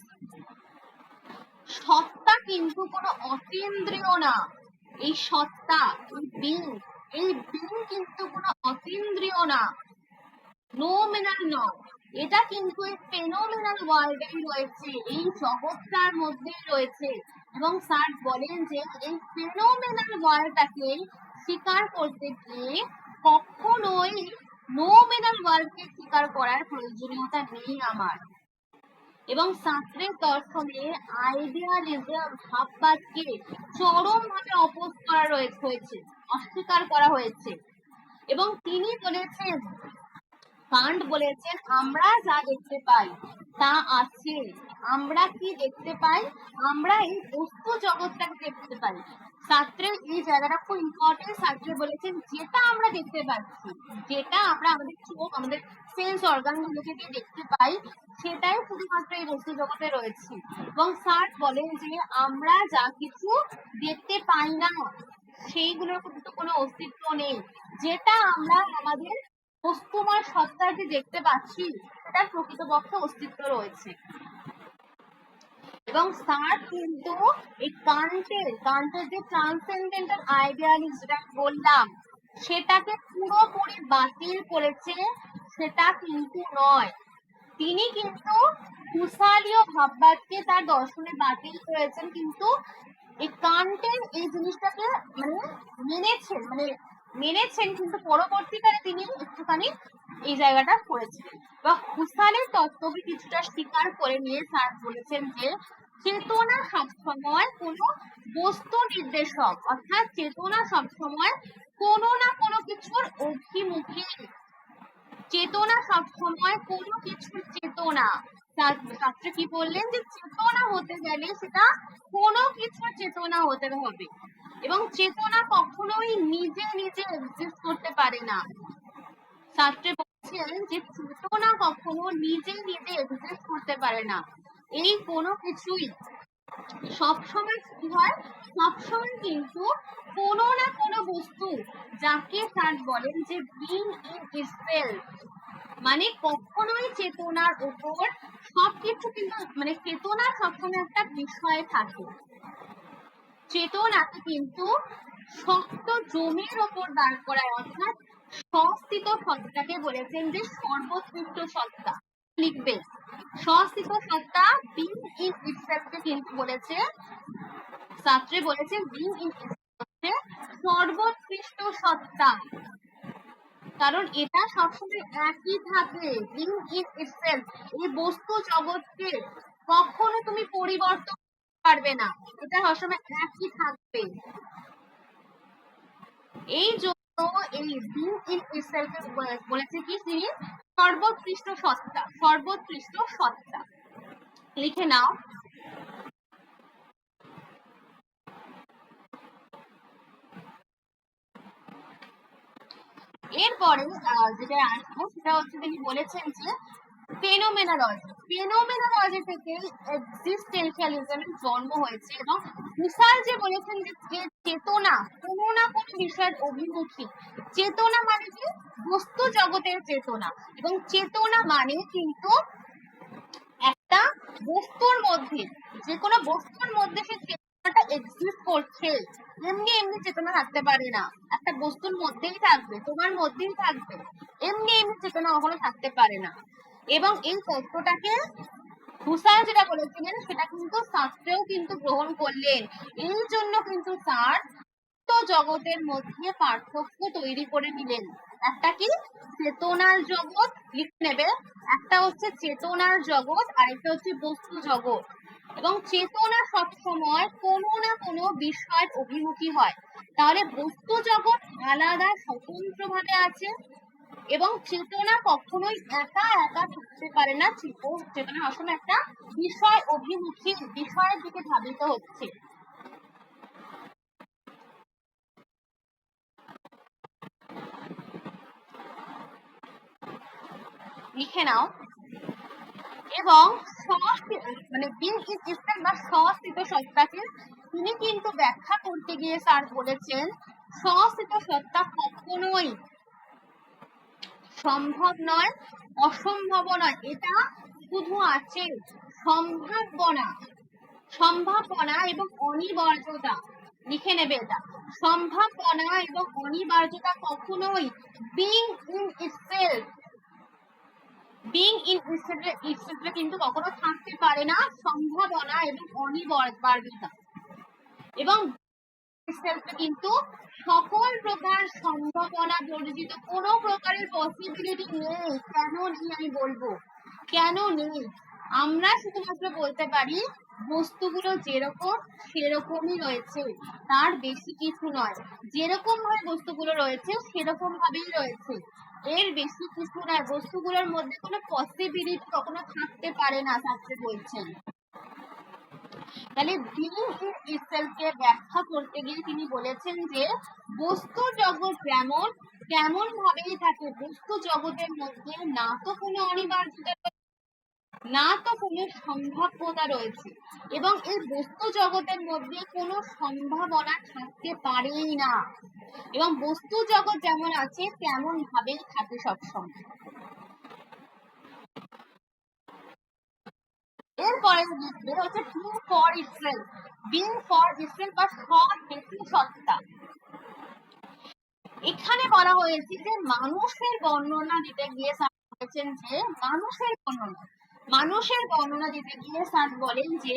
সত্তা কিন্তু কোনো অতীন্দ্রিয় না। এই সত্তা, এই বিং কিন্তু কোনো অতীন্দ্রিয় না, নোমেনাল নয়। এটা কিন্তু এই ফেনোমেনাল ওয়ার্ল্ডেই রয়েছে, এই জগৎটার মধ্যেই রয়েছে। এবং স্যার বলেন যে এই ফেনোমেনাল ওয়ার্ল্ডটাকে স্বীকার করতে গিয়ে কখনোই নোমেনাল ওয়ার্ল্ডকে স্বীকার করার প্রয়োজনীয়তা নেই আমার। এবং সার্ত্রের দর্শনে আইডিয়ালিজম ভাববাদকে চরমভাবে অপোজ করা হয়েছে, অস্বীকার করা হয়েছে। এবং তিনি বলেছেন, কান্ট বলেছেন আমরা যা দেখতে পাই তা আছে। আমরা কি দেখতে পাই? আমরা এই বস্তু জগৎটাকে দেখতে পাই। সার্ত্রের এই জায়গাটা খুব ইম্পর্টেন্ট। সার্ত্রে বলেছেন যেটা আমরা দেখতে পাচ্ছি, যেটা আমরা আমাদের চোখ, আমাদের সেন্স অর্গানগুলোকে দিয়ে দেখতে পাই, সেটাই শুধুমাত্র এই বস্তু জগতে রয়েছে। এবং সার্ট বলেন যে আমরা যা কিছু দেখতে পাই না সেইগুলোর কিন্তু কোনো অস্তিত্ব নেই। যেটা আমরা আমাদের বস্তুময় সত্তাকে দেখতে পাচ্ছি সেটার প্রকৃতপক্ষে অস্তিত্ব রয়েছে। এবং সার্ট কিন্তু এই কান্টের যে ট্রান্সেন্ডেন্টাল আইডিয়ালিজম যেটা বললাম সেটাকে পুরোপুরি বাতিল করেছে, সেটা কিন্তু নয়। তিনি কিন্তু হুসালীয় ভাববাদকে তার দর্শনে বাতিল করেছেন, কিন্তু এই কান্টের এই জিনিসটাকে মেনেছেন কিন্তু পরবর্তীকালে তিনি একটুখানি এই জায়গাটা করেছিলেন। বা হুসালের তত্ত্বকে কিছুটা স্বীকার করে নিয়ে স্যার বলেছেন যে চেতনা সবসময় কোনো বস্তু নির্দেশক, অর্থাৎ চেতনা সবসময় কোনো না কোনো কিছুর অভিমুখী। চেতনা সবসময় কোনো কিছুর চেতনা। ছাত্র কি বললেন যে চেতনা হতে গেলে সেটা কোনো কিছুর চেতনা হতে হবে, এবং চেতনা কখনোই নিজে নিজে এক্সিস্ট করতে পারে না। ছাত্র বলছেন যে চেতনা কখনো নিজে নিজে এক্সিস্ট করতে পারে না। এই কোনো কিছুই সবসময় কি হয়, সবসময় কিন্তু কোনো না কোনো বস্তু, যাকে স্যার বলেন যে বিং ইন ইটসেলফ, মানে কখনোই চেতনার উপর সবকিছু কিন্তু, মানে চেতনা সবসময় একটা বিষয় থাকে। চেতনাকে কিন্তু শক্ত জমির ওপর দাঁড় করায়, অর্থাৎ সস্থিত সত্তাকে বলেছেন যে সর্বোৎকৃষ্ট সত্তা। লিখবে সস্থিত সত্তা বিং ইন ইটসেলফকে কিন্তু বলেছে, ছাত্রে বলেছে বিং ইন ইটসেলফ সর্বোৎকৃষ্ট সত্তা, কারণ এটা সবসময় একই থাকে। বিং ইন ইটসেলফ, এই বস্তু জগৎকে কখনো তুমি পরিবর্তন পারবে না, এটা সবসময় একই থাকবে। এই জন্য এই বিং ইন ইটসেলফ বলেছে কি তিনি সর্বোৎকৃষ্ট সত্তা, সর্বোৎকৃষ্ট সত্তা। লিখে নাও। এরপরে যেটা আসবো সেটা হচ্ছে তিনি বলেছেন যে ফেনোমেনোলজি। ফেনোমেনোলজি থেকে এক্সিস্টেনশিয়ালিজমের জন্ম হয়েছে, এবং হুসার যে বলেছেন যে চেতনা কোনো না কোনো বিষয়ের অভিমুখী। চেতনা মানে কি বস্তু জগতের চেতনা, এবং চেতনা মানে কিন্তু একটা বস্তুর মধ্যে, যে কোনো বস্তুর মধ্যে সে চেতনাটা এক্সিস্ট করছে, এমনি এমনি চেতনা থাকতে পারে না। একটা বস্তুর মধ্যেই থাকবে, তোমার মধ্যেই থাকবে, এমনি এমনি চেতনা কখনো থাকতে পারে না। এবং এই তত্ত্বটাকে হুসাইন যেটা বলেছিলেন সেটা কিন্তু শাস্ত্রেও কিন্তু গ্রহণ করলেন। এই জন্য কিন্তু স্যার জগতের মধ্যে পার্থক্য তৈরি করে দিলেন। একটা কি চেতনার জগৎ, লিখে নেবে, একটা হচ্ছে চেতনার জগৎ, আরেকটা হচ্ছে বস্তু জগৎ। এবং চেতনা সবসময় কোনো না কোনো বিষয়ের অভিমুখী হয়। তাহলে বস্তু জগৎ আলাদা স্বতন্ত্র ভাবে আছে, এবং চেতনা কখনোই একা একা থাকতে পারে না। চেতনা আসলে একটা বিষয় অভিমুখী, বিষয়ের দিকে ধাবিত হচ্ছে। লিখে নাও। এবং মানে বিং ইন ইটসেলফ বা সস্থিত সত্তাকে তিনি কিন্তু ব্যাখ্যা করতে গিয়ে স্যার বলেছেন সস্থিত সত্তা কখনোই সম্ভব নয়, অসম্ভব নয়, এটা শুধু আছে সম্ভাবনা, সম্ভাবনা এবং অনিবার্যতা। লিখে নেবে এটা, সম্ভাবনা এবং অনিবার্যতা কখনোই being in itself, being in itself কিন্তু কখনো থাকতে পারে না সম্ভাবনা এবং অনিবার্যতা। এবং ইটসেলফে কিন্তু সকল প্রকার সম্ভাবনা বর্জিত, কোনো প্রকারের পসিবিলিটি নেই। কেন নেই আমি বলবো, কেন নেই। আমরা শুধুমাত্র বলতে পারি বস্তুগুলো যেরকম সেরকমই রয়েছে, তার বেশি কিছু নয়। যেরকম ভাবে বস্তুগুলো রয়েছে সেরকম ভাবেই রয়েছে, এর বেশি কিছু নয়। বস্তুগুলোর মধ্যে কোনো পসিবিলিটি কখনো থাকতে পারে না, থাকতে বলছেন। তাহলে বিং ইন ইটসেলফকে ব্যাখ্যা করতে গিয়ে তিনি বলেছেন যে বস্তু জগৎ যেমন তেমন ভাবেই থাকে। বস্তু জগতের মধ্যে না তো কোনো অনিবার্যতা, না তো কোনো সম্ভাব্যতা রয়েছে, এবং এই বস্তু জগতের মধ্যে কোনো সম্ভাবনা থাকতে পারেই না। এবং বস্তু জগৎ যেমন আছে তেমন ভাবেই থাকে সবসময়। এরপরে হচ্ছে being for itself, being for itself বা স্বহেতু সত্তা। এখানে বলা হয়েছে যে মানুষের বর্ণনা দিতে গিয়ে স্যার বলেছেন যে মানুষের বর্ণনা দিতে গিয়ে স্যার বলেন যে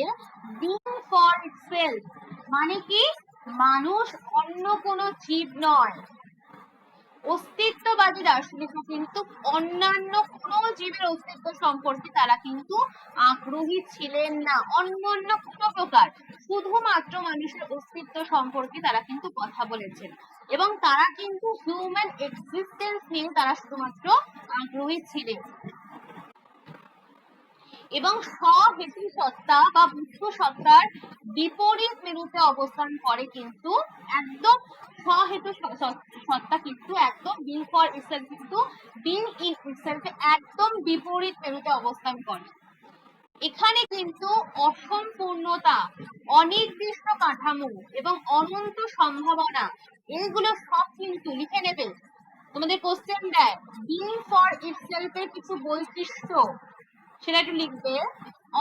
বিং ফর ইটসেলফ মানে কি মানুষ অন্য কোনো জীব নয়। অস্তিত্ববাদী দার্শনিকরা কিন্তু অন্যান্য কোনো জীবের অস্তিত্ব সম্পর্কে তারা কিন্তু আগ্রহী ছিলেন না, অন্যান্য কোনো প্রকার, শুধুমাত্র মানুষের অস্তিত্ব সম্পর্কে তারা কিন্তু কথা বলেছেন। এবং তারা কিন্তু হিউম্যান এক্সিস্টেন্স নিয়ে তারা শুধুমাত্র আগ্রহী ছিলেন। এবং স্বহেতু সত্তা বা বস্তু সত্তার বিপরীত মেরুতে অবস্থান করে কিন্তু একদম স্বহেতু সত্তা কিন্তু একদম বিং ফর ইটসেলফ কিন্তু বিং ইন ইটসেলফ একদম বিপরীত মেরুতে অবস্থান করে। এখানে কিন্তু অসম্পূর্ণতা, অনির্দিষ্ট কাঠামো এবং অনন্ত সম্ভাবনা এইগুলো সব কিন্তু লিখে নেবে। তোমাদের কোশ্চেন দেয় বিং ফর ইটসেলফ এর কিছু বৈশিষ্ট্য, সেটা একটু লিখবে।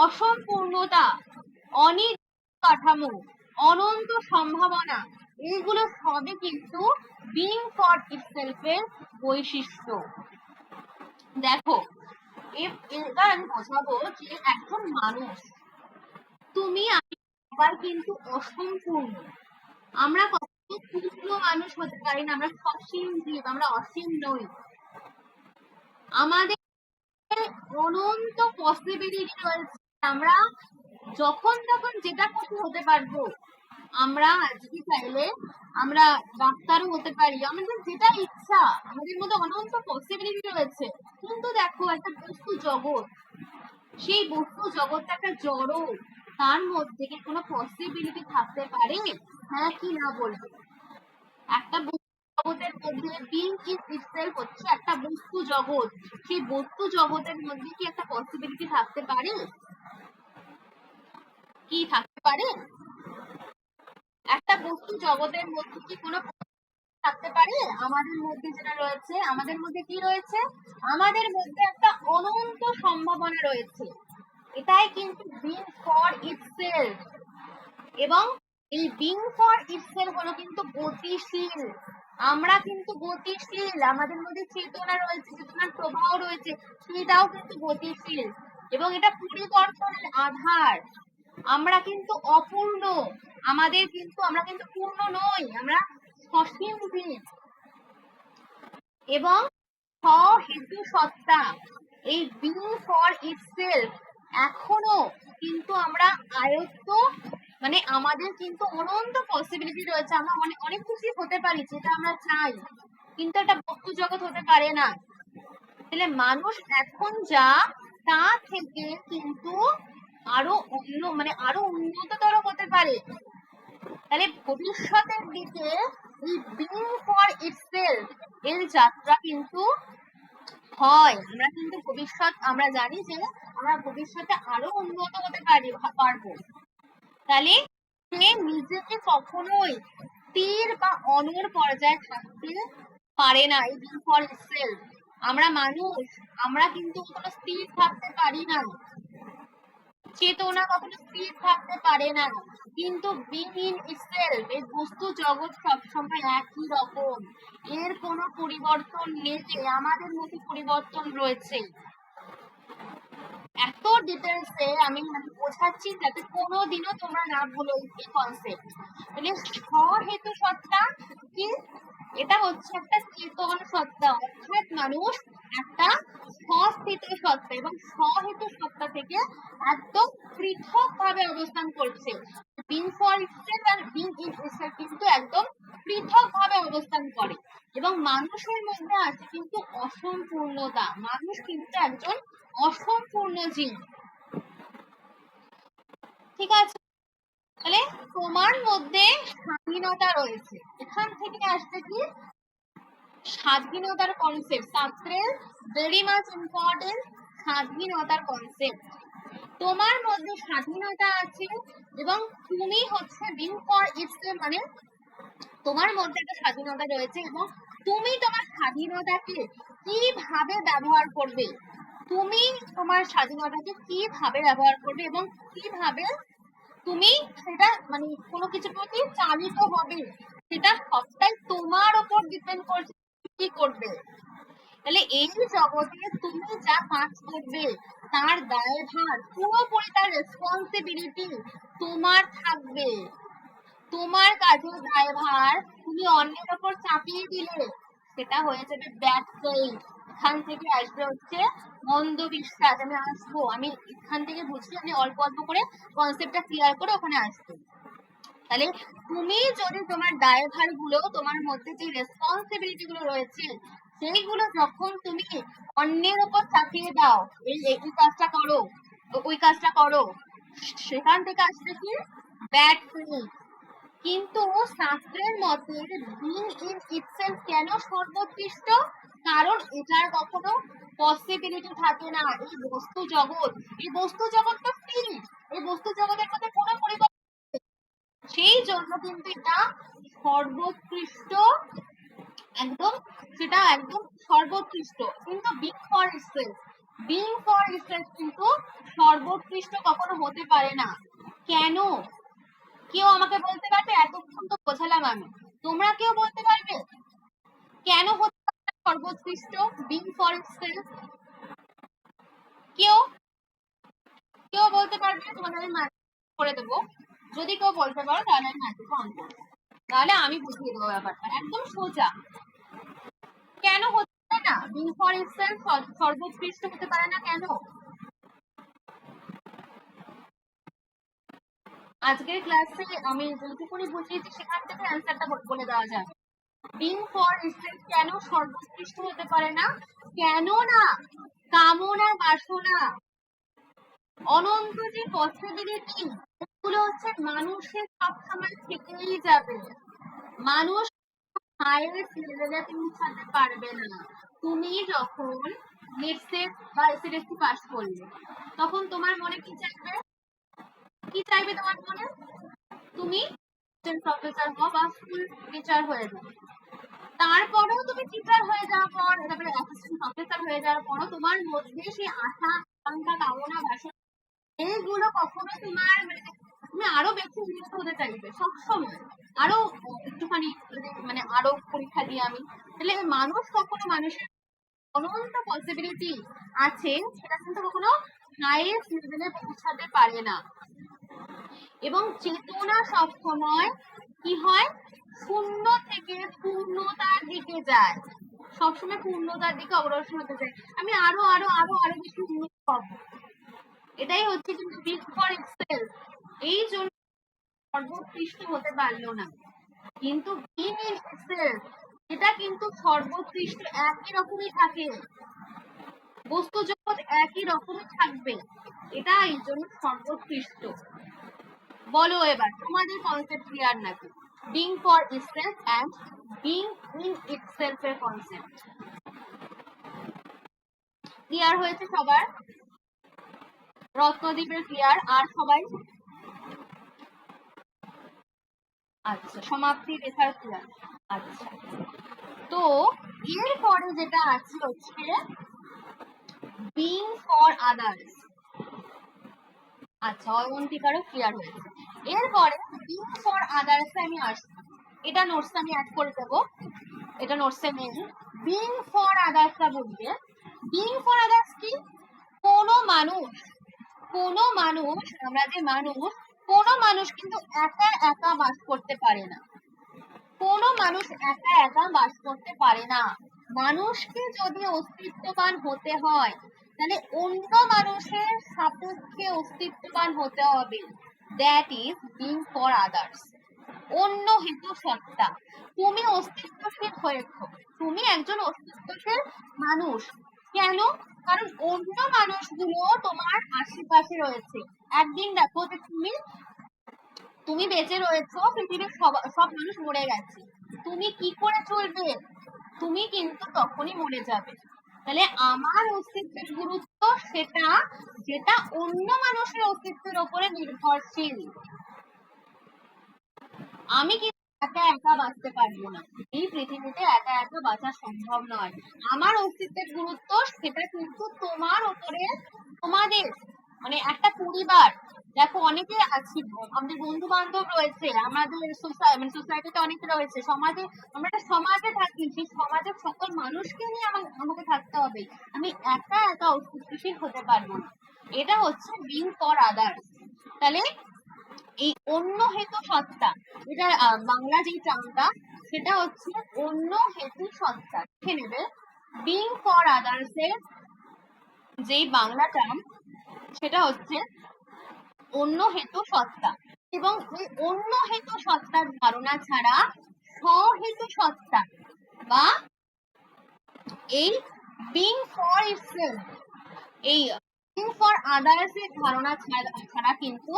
অসম্পূর্ণতা, অনির্দিষ্ট কাঠামো, অনন্ত সম্ভাবনা এইগুলো সবই কিন্তু বিং ফর ইটসেলফ এর বৈশিষ্ট্য। দেখো এবার আমি বোঝাবো যে একজন মানুষ, তুমি আমি সবাই কিন্তু অসম্পূর্ণ। আমরা কখনো পূর্ণ মানুষ হতে পারি না, আমরা সসীম জীব, আমরা অসীম নই। আমাদের অনন্ত পসিবিলিটি রয়েছে, আমরা যখন তখন যেটা খুশি হতে পারবো। আমরা আজকে চাইলে আমরা ডাক্তারও হতে পারি, আমাদের যেটা ইচ্ছা, আমাদের মধ্যে অনন্ত পসিবিলিটি রয়েছে। কিন্তু দেখো একটা বস্তু জগৎ, সেই বস্তু জগৎটা একটা জড়, তার মধ্যে কি কোনো পসিবিলিটি থাকতে পারে? হ্যাঁ কি না বলবো? একটা জগতের মধ্যে বিং ইজ ইটসেলফ হচ্ছে একটা বস্তু জগৎ, সেই বস্তু জগতের মধ্যে কি একটা পসিবিলিটি থাকতে পারে? কি থাকতে পারে? একটা বস্তু জগতের মধ্যে কি কোনো থাকতে পারে? আমাদের মধ্যে যেটা রয়েছে, আমাদের মধ্যে কি রয়েছে? আমাদের মধ্যে একটা অনন্ত সম্ভাবনা রয়েছে। এটাই কিন্তু বিং ফর ইটসেলফ। এবং এই বিং ফর ইটসেলফ হলো কিন্তু গতিশীল। আমরা কিন্তু গতিশীল, আমাদের মধ্যে চেতনা রয়েছে, চেতনার প্রবাহ রয়েছে, সেটাও কিন্তু গতিশীল। এবং এটা পরিবর্তনের আধার। আমরা কিন্তু অপূর্ণ, আমরা কিন্তু পূর্ণ নই, আমরা সসীম জীব। এবং স্বহেতু সত্তা, এই বিং ফর ইটসেলফ এখনো কিন্তু আমরা আয়ত্ত, মানে আমাদের কিন্তু অনন্ত পসিবিলিটি রয়েছে, আমরা অনেক কিছু হতে পারি যেটা আমরা চাই, কিন্তু একটা বস্তু জগৎ হতে পারে না। তাহলে মানুষ এখন যা, তা থেকে কিন্তু আরো আরো উন্নততর হতে পারে। তাহলে ভবিষ্যতের দিকে এই বিং ফর ইটসেলফ এর যাত্রা কিন্তু হয়। আমরা কিন্তু আমরা জানি যে আমরা ভবিষ্যতে আরো উন্নত হতে পারবো। তাহলে সে নিজেকে কখনোই স্থির বা অনড় পর্যায়ে থাকতে পারে না। এই বিং ফর ইটসেলফ, আমরা মানুষ, আমরা কিন্তু কখনো স্থির থাকতে পারি না, চেতনা কখনো স্থির থাকতে পারে না। কিন্তু বিং ইন ইটসেলফ, এই বস্তু জগৎ সবসময় একই রকম, এর কোনো পরিবর্তন নেই, আমাদের মধ্যে পরিবর্তন রয়েছে। এত ডিটেলসে আমি বোঝাচ্ছি যাতে কোনোদিনও তোমরা না ভুলো এই কনসেপ্ট। মানে স্বহেতু সত্তা কি? এটা হচ্ছে একটা চেতন সত্তা, অর্থাৎ মানুষ একটা স্বস্থিত সত্তা এবং স্বহেতু সত্তা থেকে একদম পৃথক ভাবে অবস্থান করছে। Being for itself are being in itself কিন্তু একদম পৃথক ভাবে অবস্থান করে। এবং মানুষের মধ্যে আছে কিন্তু অসম্পূর্ণতা, মানুষ কিন্তু একজন অসম্পূর্ণ জীব। ঠিক আছে, তাহলে তোমার মধ্যে স্বাধীনতা রয়েছে, এখান থেকে আসছে কি স্বাধীনতার কনসেপ্ট, শাস্ত্রের ভেরি মাচ ইম্পর্টেন্ট স্বাধীনতার কনসেপ্ট। তোমার মধ্যে স্বাধীনতা আছে এবং তুমি হচ্ছে বিং ফর ইটসেলফ, মানে তোমার মধ্যে একটা স্বাধীনতা রয়েছে এবং তুমি তোমার স্বাধীনতাকে কিভাবে ব্যবহার করবে, তুমি তোমার স্বাধীনতাকে কিভাবে ব্যবহার করবে এবং কিভাবে তুমি সেটা মানে কোনো কিছুর প্রতি চালিত হবে, সেটা সবটাই তোমার উপর ডিপেন্ড করছে কি করবে। তাহলে এই জগতে তুমি যা কাজ করবে তার দায়ভার পুরোপুরি, তার রেসপন্সিবিলিটি তোমার থাকবে। তোমার কাজের দায়ভার তুমি অন্যের ওপর চাপিয়ে দিলে সেটা হয়ে যাবে ব্যাড ফেইথ। এখান থেকে আসবে হচ্ছে মন্দ বিশ্বাস। আমি এখান থেকে বুঝি, আমি অল্প অল্প করে কনসেপ্টটা ক্লিয়ার করে ওখানে আসবো। তাহলে তুমি যদি তোমার দায়ভার গুলো, তোমার মধ্যে যে রেসপন্সিবিলিটি গুলো রয়েছে, সেইগুলো যখন তুমি অন্যের উপর চাপিয়ে দাও, এই এই কাজটা করো, ওই কাজটা করো, সেখান থেকে আসবে কি ব্যাড ফিলিং। কিন্তু শাস্ত্রের মতে বিং ইন ইটসেলফ কেন সর্বোৎকৃষ্ট? কারণ এটার কখনো পসিবিলিটি থাকে না। এই বস্তু জগৎ, এই বস্তু জগৎ তো স্থির, এই বস্তু জগতের মধ্যে কোনো পরিবর্তন, সেই জন্য কিন্তু এটা সর্বোৎকৃষ্ট, একদম সেটা একদম সর্বোৎকৃষ্ট। কিন্তু being for itself, being for itself কিন্তু সর্বোৎকৃষ্ট কখনো হতে পারে না। কেন? কেউ আমাকে বলতে পারবে? এতক্ষণ তো বোঝালাম আমি, তোমরা কেউ বলতে পারবে কেন হতে পারে না সর্বোৎকৃষ্ট বিং ফর ইটসেলফ? কেউ কেউ বলতে পারবে? তোমাদের আমি মাইক করে দেবো, যদি কেউ বলতে পারো তাহলে আমি মাইক অন করবো, তাহলে আমি বুঝিয়ে দেবো ব্যাপারটা একদম সোজা। কেন হতে পারে না বিং ফর ইটসেলফ সর্বোৎকৃষ্ট হতে পারে না? কেন? আজকের ক্লাসে আমি যেটুকুনি বুঝিয়েছি সেখান থেকে অ্যান্সারটা বলে দেওয়া যাবে। বিং ফর ইটসেলফ কেন সর্বোৎকৃষ্ট হতে পারে না? কেন না কামনা বাসনা, অনন্ত যে পসিবিলিটি, এগুলো হচ্ছে মানুষের সবসময় থেকেই যাবে। মানুষ হাইয়েস্ট লেভেলে পৌঁছাতে পারবে না। তুমি যখন নেটসেট বা এসএসসি পাস করলে, তখন তোমার মনে কি চাইবে? কি চাইবে তোমার মনে? তুমি প্রফেসর হও বা স্কুল টিচার হয়ে যাও। তারপরেও তুমি টিচার হয়ে যাওয়ার পর, তারপরে অ্যাসিস্ট্যান্ট প্রফেসর হয়ে যাওয়ার পরও তোমার মধ্যে সেই আশা, আকাঙ্ক্ষা, কামনা, বাসনা, এইগুলো কখনো তোমার মানে তুমি আরো বেশি উন্নত হতে চাইবে সবসময়, আরো একটুখানি মানে আরো পরীক্ষা দিয়ে আমি, তাহলে মানুষ কখনো, মানুষের অনন্ত পসিবিলিটি আছে, সেটা কিন্তু কখনো হাইয়েস্ট লেভেলে পৌঁছাতে পারে না। এবং চেতনা সবসময় কি হয়? শূন্য থেকে পূর্ণতার দিকে যায়, সবসময় পূর্ণতার দিকে অগ্রসর হতে চায়। আমি আরো আরো আরো আরো বেশি উন্নত হবো, এটাই হচ্ছে কিন্তু বিগ ফর ইটসেলফ। এই জন্য সর্বোৎকৃষ্ট হতে পারলো না। কিন্তু বিং ইন ইটসেলফ এটা কিন্তু সর্বোৎকৃষ্ট, একই রকমই থাকে, বস্তু জগৎ একই রকমই থাকবে, এটা এই জন্য সর্বোৎকৃষ্ট। বলো এবার তোমাদের কনসেপ্ট ক্লিয়ার নাকি? Being for itself and being in itself এর কনসেপ্ট ক্লিয়ার হয়েছে সবার? রত্নদ্বীপের ক্লিয়ার? আর সবাই? আচ্ছা, সমাপ্তি রেখার ক্লিয়ার। আচ্ছা, তো এরপরে যেটা আছে হচ্ছে বিং ফর আদার্স। আচ্ছা, অয়ন্তিকারও ক্লিয়ার হয়েছে। এরপরে বিং ফর আদার্স আমি আসবো, এটা নোটস আমি অ্যাড করে দেবো, এটা নোটসে নেই। বিং ফর আদার্সটা বলতে, বিং ফর আদার্স কি? কোনো মানুষ, কোনো মানুষ, আমরা যে মানুষ, কোনো মানুষ কিন্তু একা একা বাস করতে পারে না, কোনো মানুষ একা একা বাস করতে পারে না। মানুষকে যদি অস্তিত্ববান হতে হয়, তাহলে অন্য মানুষের সাপেক্ষে অস্তিত্ববান হতে হবে। That is being for others. অন্য হেতু সত্তা। তুমি অস্তিত্বশীল হয়েছো, তুমি একজন অস্তিত্বশীল মানুষ। কেন? কারণ অন্য মানুষগুলো তোমার আশেপাশে রয়েছে। একদিন দেখো যে তুমি বেঁচে রয়েছো, পৃথিবীর সব মানুষ মরে গেছে, তুমি কি করে চলবে? তুমি কিন্তু তখনই মরে যাবে। তাহলে আমার অস্তিত্বের গুরুত্ব সেটা যেটা অন্য মানুষের অস্তিত্বের উপরে নির্ভরশীল। আমি কিন্তু একা একা বাঁচতে পারবো না, এই পৃথিবীতে একা একা বাঁচা সম্ভব নয়। আমার অস্তিত্বের গুরুত্ব সেটা কিন্তু তোমার উপরে, তোমাদের মানে একটা পরিবার। দেখো অনেকে আছি, আমাদের বন্ধু বান্ধব রয়েছে, আমাদের সোসাইটিতে অনেকে রয়েছে, সমাজে, আমরা একটা সমাজে থাকি, সেই সমাজের সকল মানুষকে নিয়ে আমাকে থাকতে হবে। আমি একা একা অস্তিত্বশীল হতে পারবো না। এটা হচ্ছে বিং ফর আদার্স। তাহলে এই অন্য হেতু সত্তা, এটা বাংলা যে টার্মটা, সেটা হচ্ছে অন্য হেতু সত্তা। লিখে নেবে, বিং ফর আদার্স এর যেই বাংলা টার্ম, সেটা হচ্ছে অন্য হেতু সত্তা। এবং এই অন্য হেতু সত্তার ধারণা ছাড়া স্বহেতু সত্তা বা এই বিং ফর ইটসেলফ, এই বিং ফর আদার্স এর ধারণা ছাড়া কিন্তু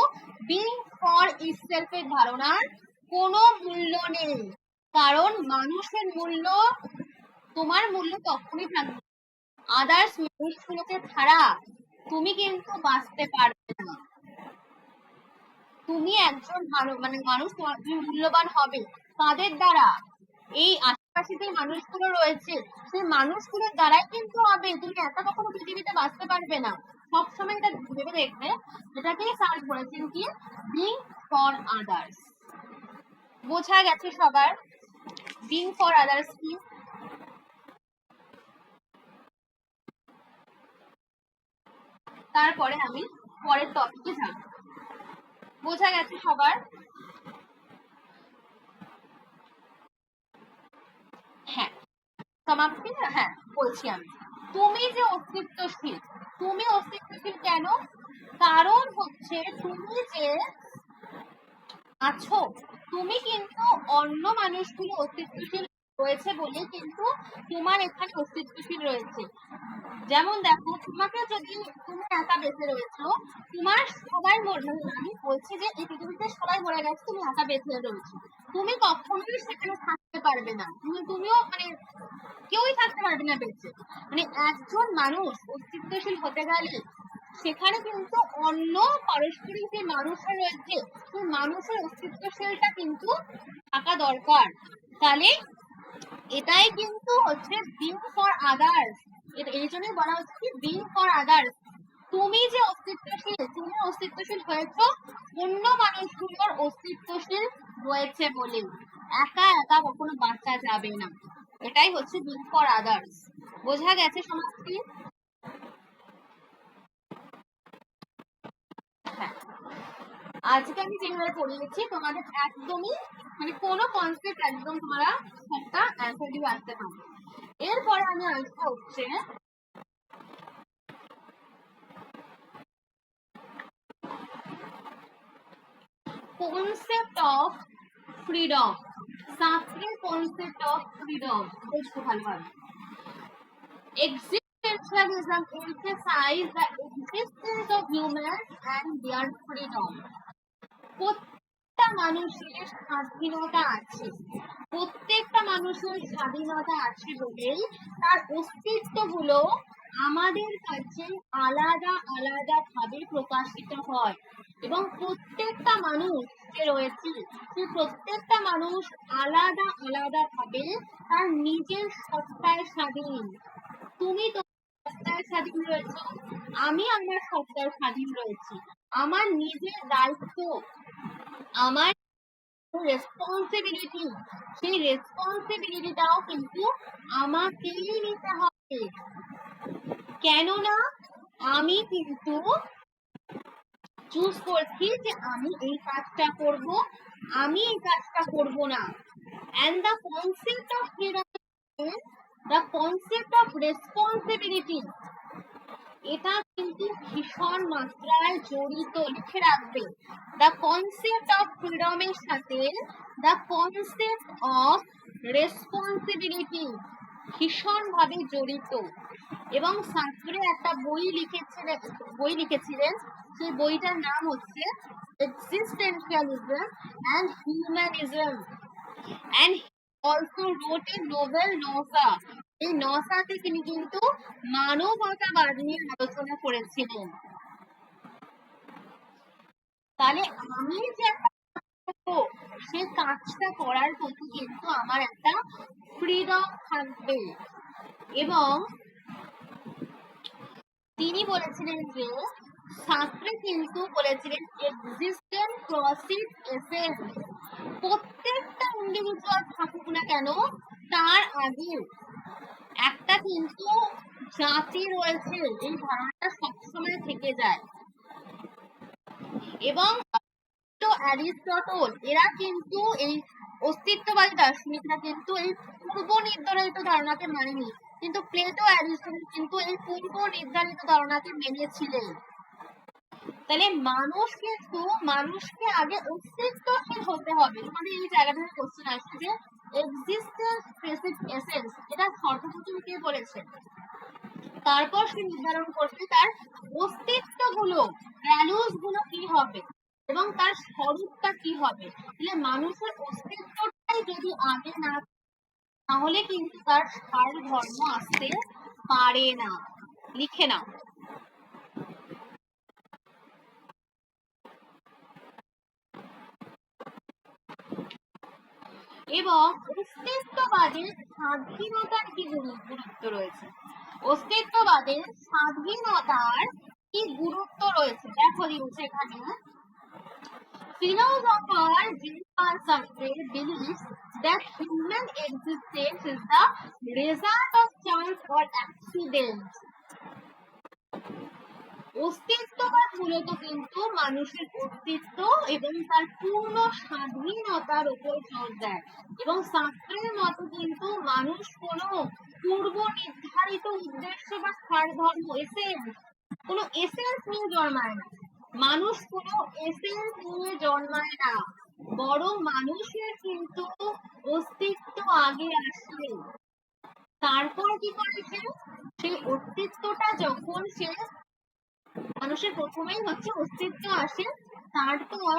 বিং ফর ইটসেলফ এর ধারণার কোনো মূল্য নেই। কারণ মানুষের মূল্য, তোমার মূল্য তখনই থাকবে, আদার্স মানুষগুলোকে ছাড়া তুমি কিন্তু বাঁচতে পারবে না। তুমি একজন মানুষ, তুমি মূল্যবান হবে তাদের দ্বারা, এই আশেপাশে যে মানুষগুলো রয়েছে সেই মানুষগুলোর দ্বারাই কিন্তু হবে। তুমি একা কখনো পৃথিবীতে বাঁচতে পারবে না। সবসময় এটা ভেবে দেখবে, এটাকেই স্যার বলেছেন কি বিং ফর আদার্স। বোঝা গেছে সবার বিং ফর আদার্স কি? তারপরে আমি পরের টপিকে যাব। বোঝা গেছে সবার? হ্যাঁ, সমাপ্তি। হ্যাঁ, বলছি আমি, তুমি যে অস্তিত্বশীল, তুমি অস্তিত্বশীল কেন? কারণ হচ্ছে তুমি যে আছো, তুমি কিন্তু অন্য মানুষগুলো অস্তিত্বশীল রয়েছে বলে কিন্তু তোমার এখানে অস্তিত্বশীল রয়েছে। যেমন দেখো, তোমাকে যদি তুমি একা বেঁচে রয়েছো, তোমার সবাই আমি বলছি যে এই পৃথিবীতে সবাই মরে গেছে, তুমি একা বেঁচে রয়েছো, তুমি কখনোই সেখানে থাকতে পারবে না। তুমিও কেউই থাকতে পারবে না বেঁচে। একজন মানুষ অস্তিত্বশীল হতে গেলে সেখানে কিন্তু অন্য পারস্পরিক যে মানুষরা রয়েছে সেই মানুষের অস্তিত্বশীলটা কিন্তু থাকা দরকার। তাহলে এটাই কিন্তু হচ্ছে বিং ফর আদার্স। এই জন্যই বলা হচ্ছে কি বিং ফর আদার্স। তুমি যে অস্তিত্বশীল, তুমি অস্তিত্বশীল হয়েছো অন্য মানুষগুলোর অস্তিত্বশীল রয়েছে বলে। একা একা কখনো বাঁচা যাবে না, এটাই হচ্ছে বিং ফর আদার্স। বোঝা গেছে সমাজটি? হ্যাঁ, আজকে আমি যেভাবে পড়িয়েছি তোমাদের একদমই কোনো কনসেপ্ট একদম তোমরা একটা অ্যান্সার দিয়ে আসতে পারবে। এরপরে আমি আসবো হচ্ছে concept of freedom, sacred concept of freedom। বুঝতে ভালোভাবে, existentialism emphasizes the existence of humans and their freedom। প্রত্যেকটা মানুষের স্বাধীনতা আছে, প্রত্যেকটা মানুষের স্বাধীনতা আছে বলেই তার অস্তিত্বগুলো আমাদের কাছে আলাদা আলাদা ভাবে প্রকাশিত হয়। এবং প্রত্যেকটা মানুষ যে রয়েছে সেই প্রত্যেকটা মানুষ আলাদা আলাদা ভাবে তার নিজের সত্তায় স্বাধীন। তুমি তো সত্তায় স্বাধীন রয়েছে, আমি আমার সত্তায় স্বাধীন রয়েছি। আমার নিজের দায়িত্ব, আমার রেসপন্সিবিলিটি, সেই রেসপন্সিবিলিটিটাও কিন্তু আমাকেই নিতে হবে। কেননা আমি কিন্তু চুজ করছি যে আমি এই কাজটা করব, আমি এই কাজটা করব না। and the concept of freedom is the concept of responsibility। এটা কিন্তু ভীষণ মাত্রায় জড়িত, লিখে রাখবে। দ্য কনসেপ্ট অফ ফ্রিডমের সাথে দ্য কনসেপ্ট অফ রেসপন্সিবিলিটি ভীষণ ভাবে জড়িত। এবং সার্ত্রে একটা বই লিখেছিলেন, সেই বইটার নাম হচ্ছে existentialism and humanism, and also wrote a novel নৌসা। এই নৌসাতে তিনি কিন্তু মানবতাবাদ নিয়ে আলোচনা করেছিলেন। তাহলে আমি যে সেই কাজটা করার প্রতি কিন্তু আমার একটা ফ্রিডম থাকবে। এবং তিনি বলেছিলেন যে শাস্ত্রে কিন্তু বলেছিলেন এক্সিস্টেন্স প্রসিড এসেন্স। প্রত্যেকটা ইন্ডিভিজুয়াল থাকুক না কেন তার আগে একটা কিন্তু জাতি রয়েছে, এই ধারণাটা সবসময় থেকে যায়। এবং অ্যারিস্টটল এরা কিন্তু এই অস্তিত্ববাদী দার্শনিকরা কিন্তু এই পূর্ব নির্ধারিত ধারণাকে মানেনি, কিন্তু প্লেটো অ্যারিস্টটল কিন্তু এই পূর্ব নির্ধারিত ধারণাকে মেনেছিলেন। তাহলে মানুষকে আগে অস্তিত্বশীল হতে হবে। তোমাদের এই জায়গাটা কোশ্চেন আসছে যে এক্সিস্টেন্স প্রেসিড এসেন্স, এটা সর্বপ্রথম কে বলেছে? তারপর সে নির্ধারণ করছে তার অস্তিত্ব গুলো, ভ্যালুস গুলো কি হবে এবং তার স্বরূপটা কি হবে। তাহলে মানুষের অস্তিত্বটাই যদি আগে না, তাহলে কিন্তু তার সার ধর্ম আসতে পারে না। লিখে নাও। এবং অস্তিত্ববাদের স্বাধীনতার কি গুরুত্ব রয়েছে? অস্তিত্ববাদের স্বাধীনতার কি গুরুত্ব রয়েছে দেখো দিচ্ছে এখানে। Philosopher Jean-Paul Sartre believes that human existence is the result of chance or accident. অস্তিত্ববাদ মূলত কিন্তু মানুষের অস্তিত্ব এবং তার পূর্ণ স্বাধীনতার উপর জোর দেয়, এবং শাস্ত্রের মতে কিন্তু মানুষ কোনো পূর্ব নির্ধারিত উদ্দেশ্য বা সারধর্ম কোনো এসেন্স নিয়ে জন্মায় না। মানুষ কোনো এসেন্স নিয়ে জন্মায় না, বরং মানুষের কিন্তু অস্তিত্ব আগে আসে, তারপর কি করেছে সেই অস্তিত্বটা যখন সে মানুষের প্রথমেই হচ্ছে অস্তিত্ব আসে, তারপর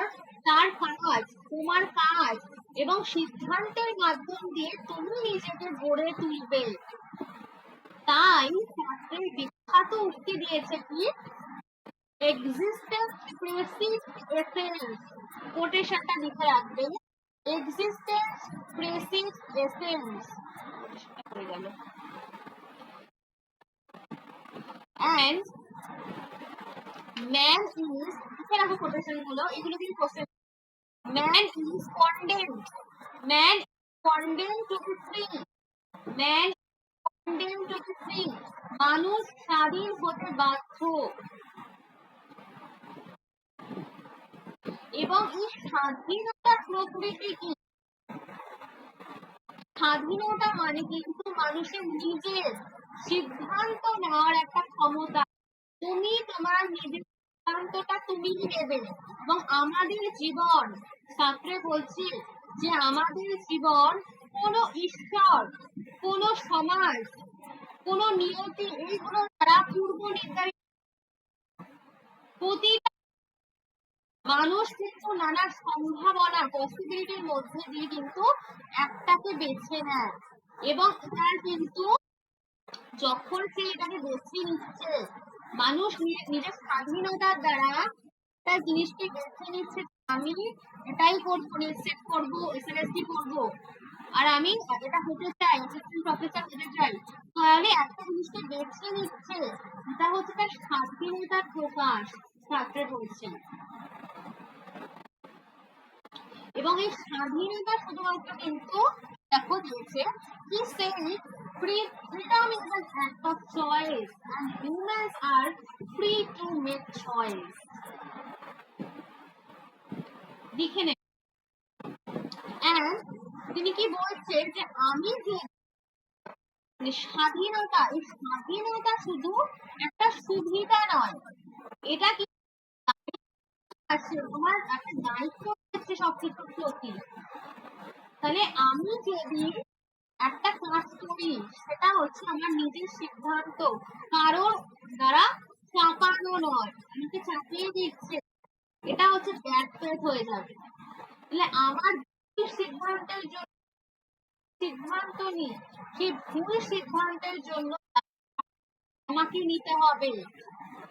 তার কাজ, তোমার কাজ এবং সিদ্ধান্তের মাধ্যম দিয়ে তুমি নিজেকে গড়ে তুলবে। তাই শাস্ত্রের বিখ্যাত উক্তি দিয়েছে কি এক্সিস্টেন্স প্রেসিড এসেন্স, কোটেশনটা লিখে রাখবে, এক্সিস্টেন্স প্রেসিড এসেন্স হয়ে গেল। and man is, লিখে রাখো কোটেশন গুলো, এগুলো কিন্তু question. man is condemned, man is condemned to be free, man is condemned to be free, মানুষ স্বাধীন হতে বাধ্য। এবং এই স্বাধীনতার প্রকৃতি কি? স্বাধীনতা মানে কিন্তু মানুষের নিজের সিদ্ধান্ত নেওয়ার একটা ক্ষমতা। তুমি তোমার নিজের সিদ্ধান্তটা তুমি নেবে। এবং আমাদের জীবন, শাস্ত্রে বলছে যে আমাদের জীবন কোনো ঈশ্বর, কোনো সমাজ, কোনো নিয়তি এইগুলো দ্বারা পূর্ব নির্ধারিত। প্রতিটা মানুষ কিন্তু নানা সম্ভাবনা পসিবিলিটির মধ্যে দিয়ে কিন্তু একটাকে বেছে নেয়, এবং তার কিন্তু যখন সে এটাকে বেছে নিচ্ছে, মানুষ নিজের স্বাধীনতার দ্বারা তার জিনিসকে বেছে নিচ্ছে, আমি এটাই করবো, নিশ্চিত করবো, এসএলএসটি করবো, আর আমি এটা হতে চাই, অ্যাসিস্ট্যান্ট প্রফেসর হতে চাই, তাহলে একটা জিনিসকে বেছে নিচ্ছে, এটা হচ্ছে তার স্বাধীনতার প্রকাশ, শাস্ত্রে বলছে। এবং এই স্বাধীনতা শুধুমাত্র কিন্তু দেখো দিয়েছে কি সেই freedom is an act of choice and humans are free to make choice. লিখে নে। and তিনি কি বলছেন যে আমি যে স্বাধীনতা, এই স্বাধীনতা শুধু একটা সুবিধা নয়, এটা কি তোমার একটা দায়িত্ব হচ্ছে সবকিছুর প্রতি। তাহলে আমি যদি একটা কাজ করি, সেটা হচ্ছে আমার নিজের সিদ্ধান্ত, কারোর দ্বারা চাপানো নয়, আমাকে চাপিয়ে দিচ্ছে, এটা হচ্ছে ব্যাড ফেথ হয়ে যাবে। তাহলে আমার সিদ্ধান্তের জন্য সিদ্ধান্ত নিই, সেই ভুল সিদ্ধান্তের জন্য আমাকে নিতে হবে,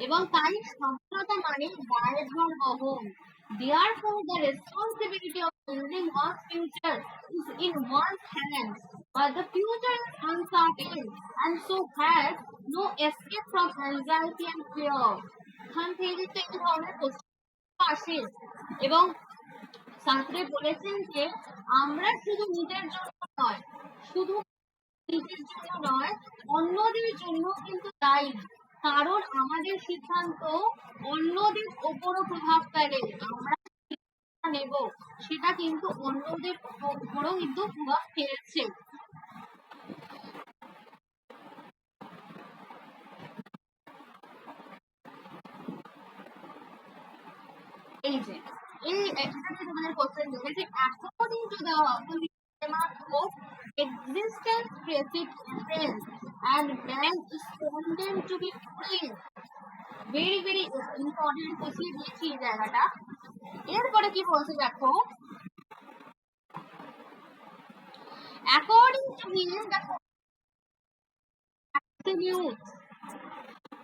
এবং তাই স্বাধীনতা মানে দায়ভার বহন। Therefore, the responsibility of building one's future is in one's hands. But the future is uncertain and so has no escape from anxiety and fear. এখান থেকে কিন্তু এই ধরনের প্রশ্ন আসে, এবং শাস্ত্রে বলেছেন যে আমরা শুধু নিজের জন্য নয়, শুধু নিজের জন্য নয়, অন্যদের জন্য কিন্তু দায়ী, কারণ আমাদের সিদ্ধান্ত অন্যদের ওপরও প্রভাব ফেলে। আমরা নেব সেটা কিন্তু অন্যদের উপরও কিন্তু প্রভাব ফেলছে। এই যে এখানে তোমাদের কোশ্চেন দিয়েছে according to the of existence precedence and man is condemned to be free. Very very important question দিয়েছি এই জায়গাটা। এরপরে কি বলছে দেখো, according to him the absolute,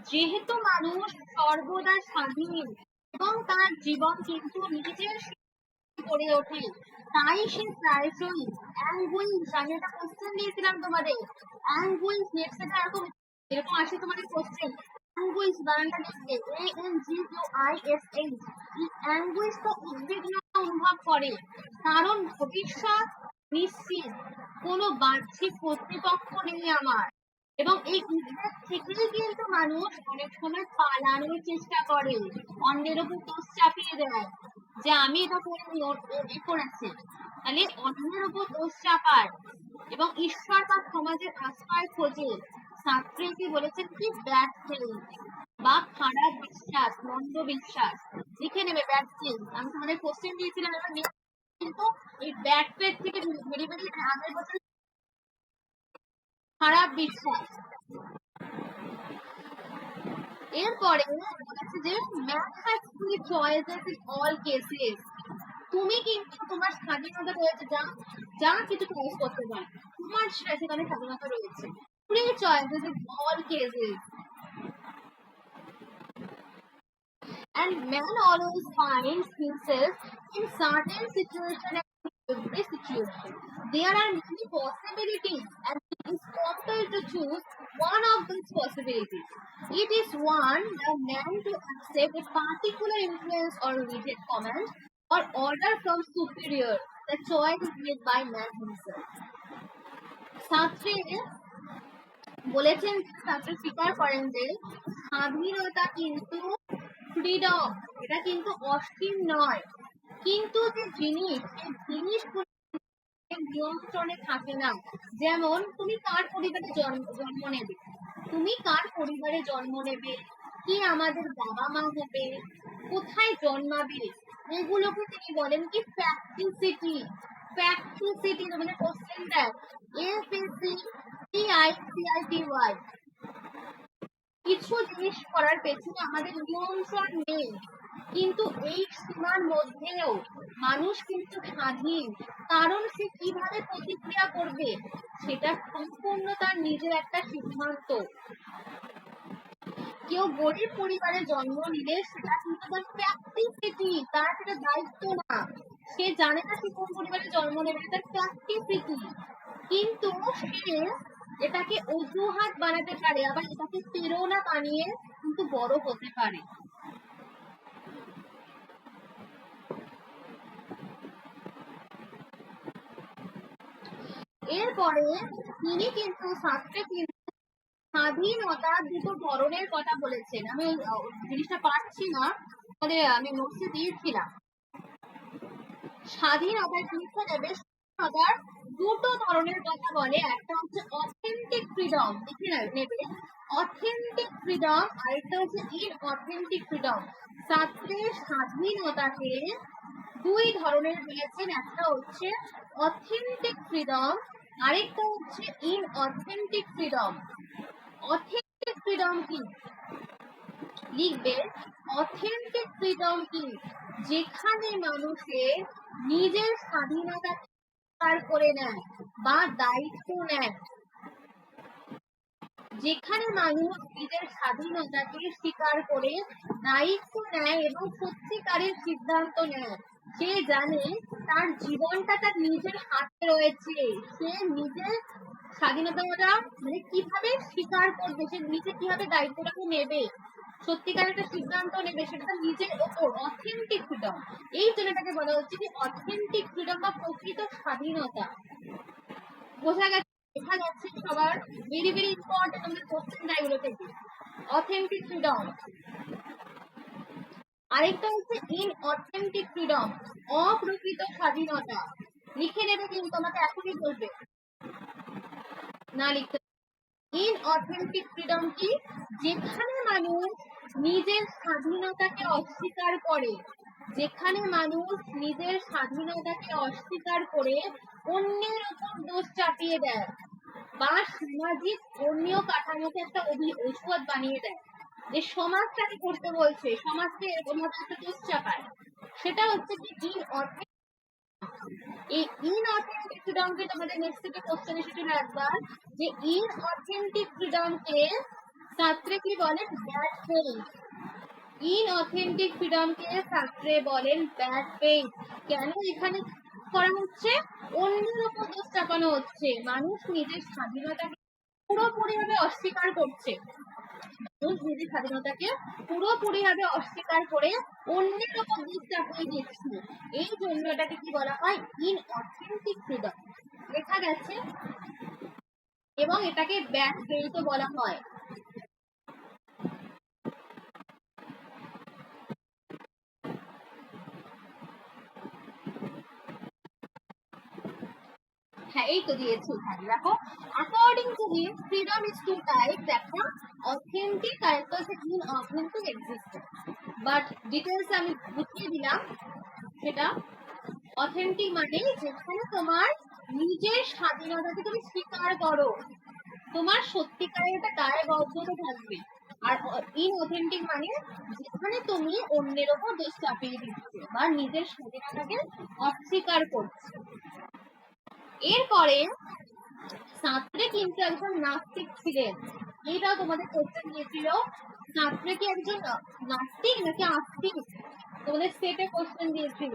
যেহেতু মানুষ সর্বদা স্বাধীন এবং তার জীবন কিন্তু নিজের গড়ে ওঠে, তাই সে প্রায়শই অ্যাঙ্গুইশ, আমি একটা কোশ্চেন দিয়েছিলাম তোমাদের, অ্যাঙ্গুইশ নেক্সটটা এরকম এরকম আসে তোমাদের কোশ্চেন, অ্যাঙ্গুইশ বানানটা লিখবে ANGUISH, এই অ্যাঙ্গুইশ তো উদ্বিগ্নতা অনুভব করে, কারণ ভবিষ্যৎ নিশ্চিত, কোনো বাহ্যিক কর্তৃপক্ষ নেই আমার, এবং এই উদ্বেগ থেকেই কিন্তু মানুষ অনেক সময় পালানোর চেষ্টা করে, অন্যের উপর দোষ চাপিয়ে দেয় যে আমি এটা করিনি, ওর করেছে, তাহলে অন্যের উপর দোষ চাপায় এবং ঈশ্বর বা সমাজের আশ্রয় খোঁজে। ছাত্রী কি বলেছেন কি ব্যাড ফেইথ বা খারাপ বিশ্বাস, মন্দ বিশ্বাস, লিখে নেবে ব্যাড ফেইথ। আমি তোমাদের কোশ্চেন দিয়েছিলাম, এবার কিন্তু এই ব্যাড ফেইথ থেকে ভেরি ভেরি আগের বছর খারাপ বিশ্বাস। এরপরে বলেছে যে man has free choices in all cases, তুমি কিন্তু তোমার স্বাধীনতা রয়েছে, যা যা কিছু চয়েস করতে পারো, তোমার সেখানে স্বাধীনতা রয়েছে, free choices in all cases, and man always finds himself in certain situations and every situation. There are many possibilities and he is compelled to choose one of those possibilities. It is one the man to accept a particular influence or rigid command or order from superior. The choice is made by man himself. ছাত্রী বলেছেন, ছাত্রী স্বীকার করেন যে স্বাধীনতা কিন্তু freedom, এটা কিন্তু অসীম নয়, কিন্তু যে জিনিস, সেই জিনিসগুলো নিয়ন্ত্রণে থাকে না। যেমন তুমি কার পরিবারে জন্ম নেবে, তুমি কার পরিবারে জন্ম নেবে, কি আমাদের বাবা মা হবে, কোথায় জন্মাবে, এগুলোকে তিনি বলেন কি প্র্যাকটিসিটি। প্র্যাকটিসিটি মানে কোশ্চেন দেয় APCTICITY, কিছু জিনিস করার পেছনে আমাদের নিয়ন্ত্রণ নেই, কিন্তু এই সীমার মধ্যেও মানুষ কিন্তু স্বাধীন, কারণ সে কিভাবে প্রতিক্রিয়া করবে সেটা সম্পূর্ণ তার নিজের একটা সিদ্ধান্ত। কেউ গরিব পরিবারে জন্ম নিলে সেটা কিন্তু তার প্র্যাকটিসিটি, তার সেটা দায়িত্ব না, সে জানে না সে কোন পরিবারে জন্ম নেবে, তার প্র্যাকটিসিটি, কিন্তু সে এটাকে অজুহাত বানাতে পারে, আবার এটাকে প্রেরণা বানিয়ে কিন্তু বড় হতে পারে। এরপরে তিনি কিন্তু স্বাধীনতা দুটো ধরনের কথা বলেছেন, আমি জিনিসটা পাচ্ছি না, তাহলে আমি নোটসে দিয়েছিলাম। স্বাধীনতার জিনিসটা নেবে, স্বাধীনতার দুটো ধরনের কথা বলে, একটা হচ্ছে অথেন্টিক ফ্রিডম, দেখে নেবে অথেন্টিক ফ্রিডম, আরেকটা হচ্ছে ইনঅথেন্টিক ফ্রিডম। ছাত্রের স্বাধীনতাকে দুই ধরনের বলেছেন, একটা হচ্ছে অথেন্টিক ফ্রিডম, আরেকটা হচ্ছে ইনঅথেন্টিক ফ্রিডম। অথেন্টিক ফ্রিডম কি লিখবে, অথেন্টিক ফ্রিডম কি, যেখানে মানুষের নিজের স্বাধীনতা স্বীকার করে নেয় বা দায়িত্ব নেয়, যেখানে মানুষ নিজের স্বাধীনতাকে স্বীকার করে দায়িত্ব নেয় এবং সত্যিকারের সিদ্ধান্ত নেয়, সে জানে তার জীবনটা তার নিজের হাতে রয়েছে, সে নিজের স্বাধীনতাটা মানে কিভাবে স্বীকার করবে, সে নিজে কিভাবে দায়িত্বটাকে নেবে, সত্যিকার একটা সিদ্ধান্ত নেবে, সেটা তার নিজের ওপর, অথেন্টিক ফ্রিডম। এই জন্য এটাকে বলা হচ্ছে কি অথেন্টিক ফ্রিডম বা প্রকৃত স্বাধীনতা। বোঝা গেছে? বোঝা যাচ্ছে সবার? ভেরি ভেরি ইম্পর্টেন্ট, আমাদের কোশ্চেন এগুলো থেকে। Authentic freedom. আরেকটা হচ্ছে ইনঅথেন্টিক ফ্রিডম, অপ্রকৃত স্বাধীনতা। লিখে নেবে কিন্তু, আমাকে এখনই বলবে, না লিখতে। ইনঅথেন্টিক ফ্রিডম কি, যেখানে মানুষ নিজের স্বাধীনতাকে অস্বীকার করে যেখানে মানুষ নিজের স্বাধীনতাকে অস্বীকার করে অন্যের উপর দোষ চাপিয়ে দেয় বা সামাজিক ধর্মীয় কাঠামোকে একটা ঔষধ বানিয়ে দেয়, যে সমাজটাকে করতে বলছে, সমাজকে এরকম একটা দোষ চাপায়, সেটা হচ্ছে কি এই ইনঅথেন্টিক ফ্রিডমকে তোমাদের নেক্সট থেকে কোশ্চেন এসেছিল একবার, যে ইনঅথেন্টিক ফ্রিডমকে ছাত্রে কি বলেন? Bad faith. ইনঅথেন্টিক ফ্রিডমকে ছাত্রে বলেন ব্যাড ফেইথ। কেন এখানে করা হচ্ছে? অন্যের উপর দোষ চাপানো হচ্ছে, মানুষ নিজের স্বাধীনতাকে পুরোপুরিভাবে অস্বীকার করছে, মানুষ নিজের স্বাধীনতাকে পুরোপুরিভাবে অস্বীকার করে অন্যের উপর দোষ চাপিয়ে দিচ্ছে। এই জন্য এটাকে কি বলা হয়? ইনঅথেন্টিক ফ্রিডম লেখা গেছে, এবং এটাকে ব্যাড ফেইথও বলা হয়। হ্যাঁ, এই তো দিয়েছি এখানে দেখো, according to him freedom is two type, দেখো অথেন্টিক আর একটা হচ্ছে ইনঅথেন্টিক এক্সিস্টেন্স, বাট ডিটেলস আমি বুঝিয়ে দিলাম। সেটা অথেন্টিক মানে যেখানে তোমার নিজের স্বাধীনতাকে তুমি স্বীকার করো, তোমার সত্যিকারের একটা দায়বদ্ধতা থাকবে। আর ইনঅথেন্টিক মানে যেখানে তুমি অন্যের ওপর দোষ চাপিয়ে দিচ্ছ বা নিজের স্বাধীনতাকে অস্বীকার করছো। এরপরে ছাত্রে কিন্তু একজন নাস্তিক ছিলেন, এটাও তোমাদের কোশ্চেন দিয়েছিল, ছাত্রে কি একজন নাস্তিক নাকি আস্তিক, তোমাদের সেটে কোশ্চেন দিয়েছিল।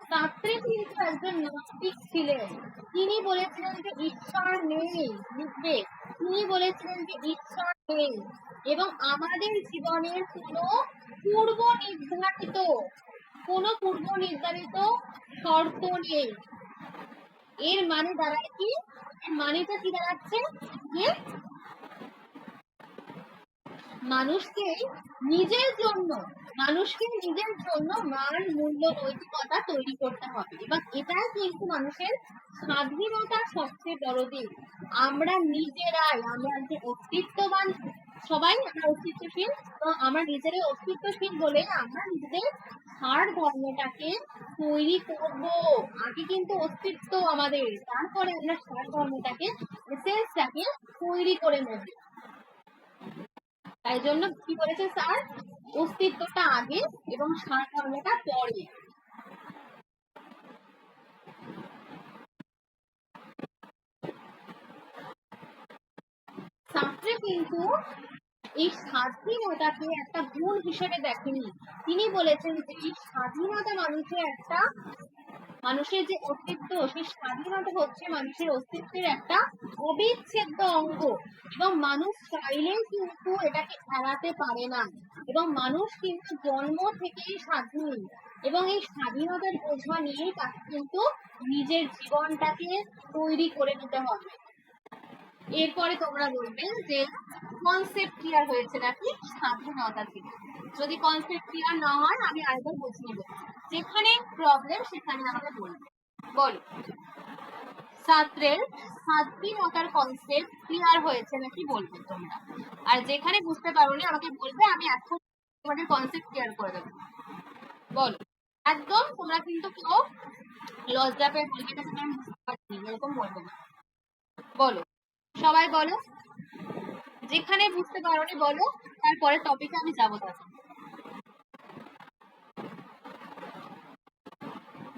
ছাত্রে কিন্তু একজন নাস্তিক ছিলেন, তিনি বলেছিলেন যে ঈশ্বর নেই, লিখবে, তিনি বলেছিলেন যে ঈশ্বর নেই এবং আমাদের জীবনের পূর্ব নির্ধারিত শর্ত নেই। এর মানে দাঁড়ায় কি? মানেটা কি দাঁড়াচ্ছে? যে মানুষকে নিজের জন্য মান, মূল্য, নৈতিকতা তৈরি করতে হবে, এবং এটাই কিন্তু মানুষের স্বাধীনতার সবচেয়ে বড় দিক। আমরা নিজেরাই, আমরা যে অস্তিত্ববান, সবাই আমরা অস্তিত্বশীল, তো আমরা নিজেরাই অস্তিত্বশীল বলে আমরা নিজেদের সার ধর্মটাকে তৈরি করব। আগে কিন্তু অস্তিত্ব আমাদের, তারপরে আমরা সার ধর্মটাকে, এসেন্সটাকে তৈরি করে নেব। তাই জন্য কি বলেছে স্যার? অস্তিত্বটা আগে এবং সার ধর্মটা পরে। ছাত্রে কিন্তু এই স্বাধীনতাকে একটা গুণ হিসেবে দেখেনি, তিনি বলেছেন যে এই স্বাধীনতা মানুষের যে অস্তিত্ব, সেই স্বাধীনতা হচ্ছে মানুষের অস্তিত্বের একটা অবিচ্ছেদ্য অঙ্গ, এবং মানুষ চাইলেই কিন্তু এটাকে এড়াতে পারে না, এবং মানুষ কিন্তু জন্ম থেকেই স্বাধীন, এবং এই স্বাধীনতার বোঝা নিয়েই তাকে কিন্তু নিজের জীবনটাকে তৈরি করে নিতে হবে। এরপরে তোমরা বলবে যে কনসেপ্ট ক্লিয়ার হয়েছে নাকি স্বাধীনতা থেকে। যদি কনসেপ্ট ক্লিয়ার না হয় আমি আরেকবার বুঝিয়ে দেবো, যেখানে প্রবলেম সেখানে আমাকে বলবে। বলো, ছাত্রের স্বাধীনতার কনসেপ্ট ক্লিয়ার হয়েছে নাকি বলবে তোমরা, আর যেখানে বুঝতে পারোনি আমাকে বলবে, আমি এখন তোমাদের কনসেপ্ট ক্লিয়ার করে দেবো। বলো, একদম তোমরা কিন্তু কেউ লজ্জা পেয়ে বলবে না আমি বুঝতে পারছি, এরকম বলবে না। বলো, সবাই বলো, যেখানে বুঝতে পারোনি বলো, তারপরে টপিকে আমি যাবো। তখন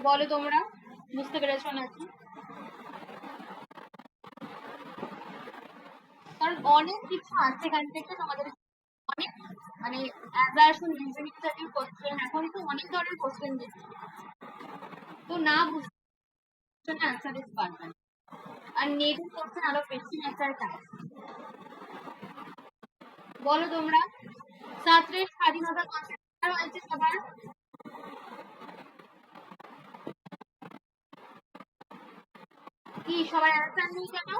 বলো তোমরা বুঝতে পেরেছো নাকি? কারণ অনেক কিছু আছে এখান থেকে তোমাদের, অনেক মানে অ্যাজারশন, রিজনিং জাতীয় কোশ্চেন, এখন তো অনেক ধরনের কোশ্চেন দিচ্ছে, তো না বুঝতে না অ্যান্সার দিতে পারবে না, আর নেটের কোশ্চেন আরো বেশি অ্যান্সার চায়। বলো তোমরা, ছাত্রের স্বাধীনতা কনসেপ্ট হয়েছে সবার? কি সবার অ্যান্সার নেই কেন?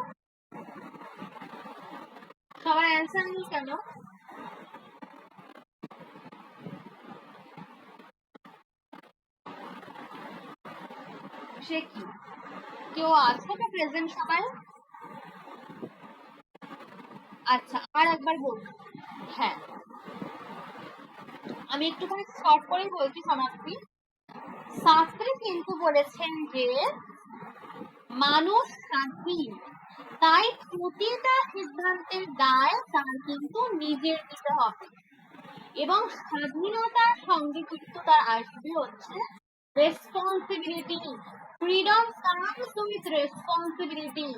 সবার অ্যান্সার নেই কেন? সে কি, কেউ আছে তো প্রেজেন্ট সবাই? আচ্ছা, আর একবার বলবো। হ্যাঁ, আমি একটুখানি শর্ট করেই বলছি সমাপ্তি। শাস্ত্রে কিন্তু বলেছেন যে মানুষ স্বাধীন, তাই প্রতিটা সিদ্ধান্তের দায় তার কিন্তু নিজের নিতে হবে। এবং স্বাধীনতার সঙ্গে কিন্তু তার আসবে হচ্ছে responsibility. Freedom comes with responsibility.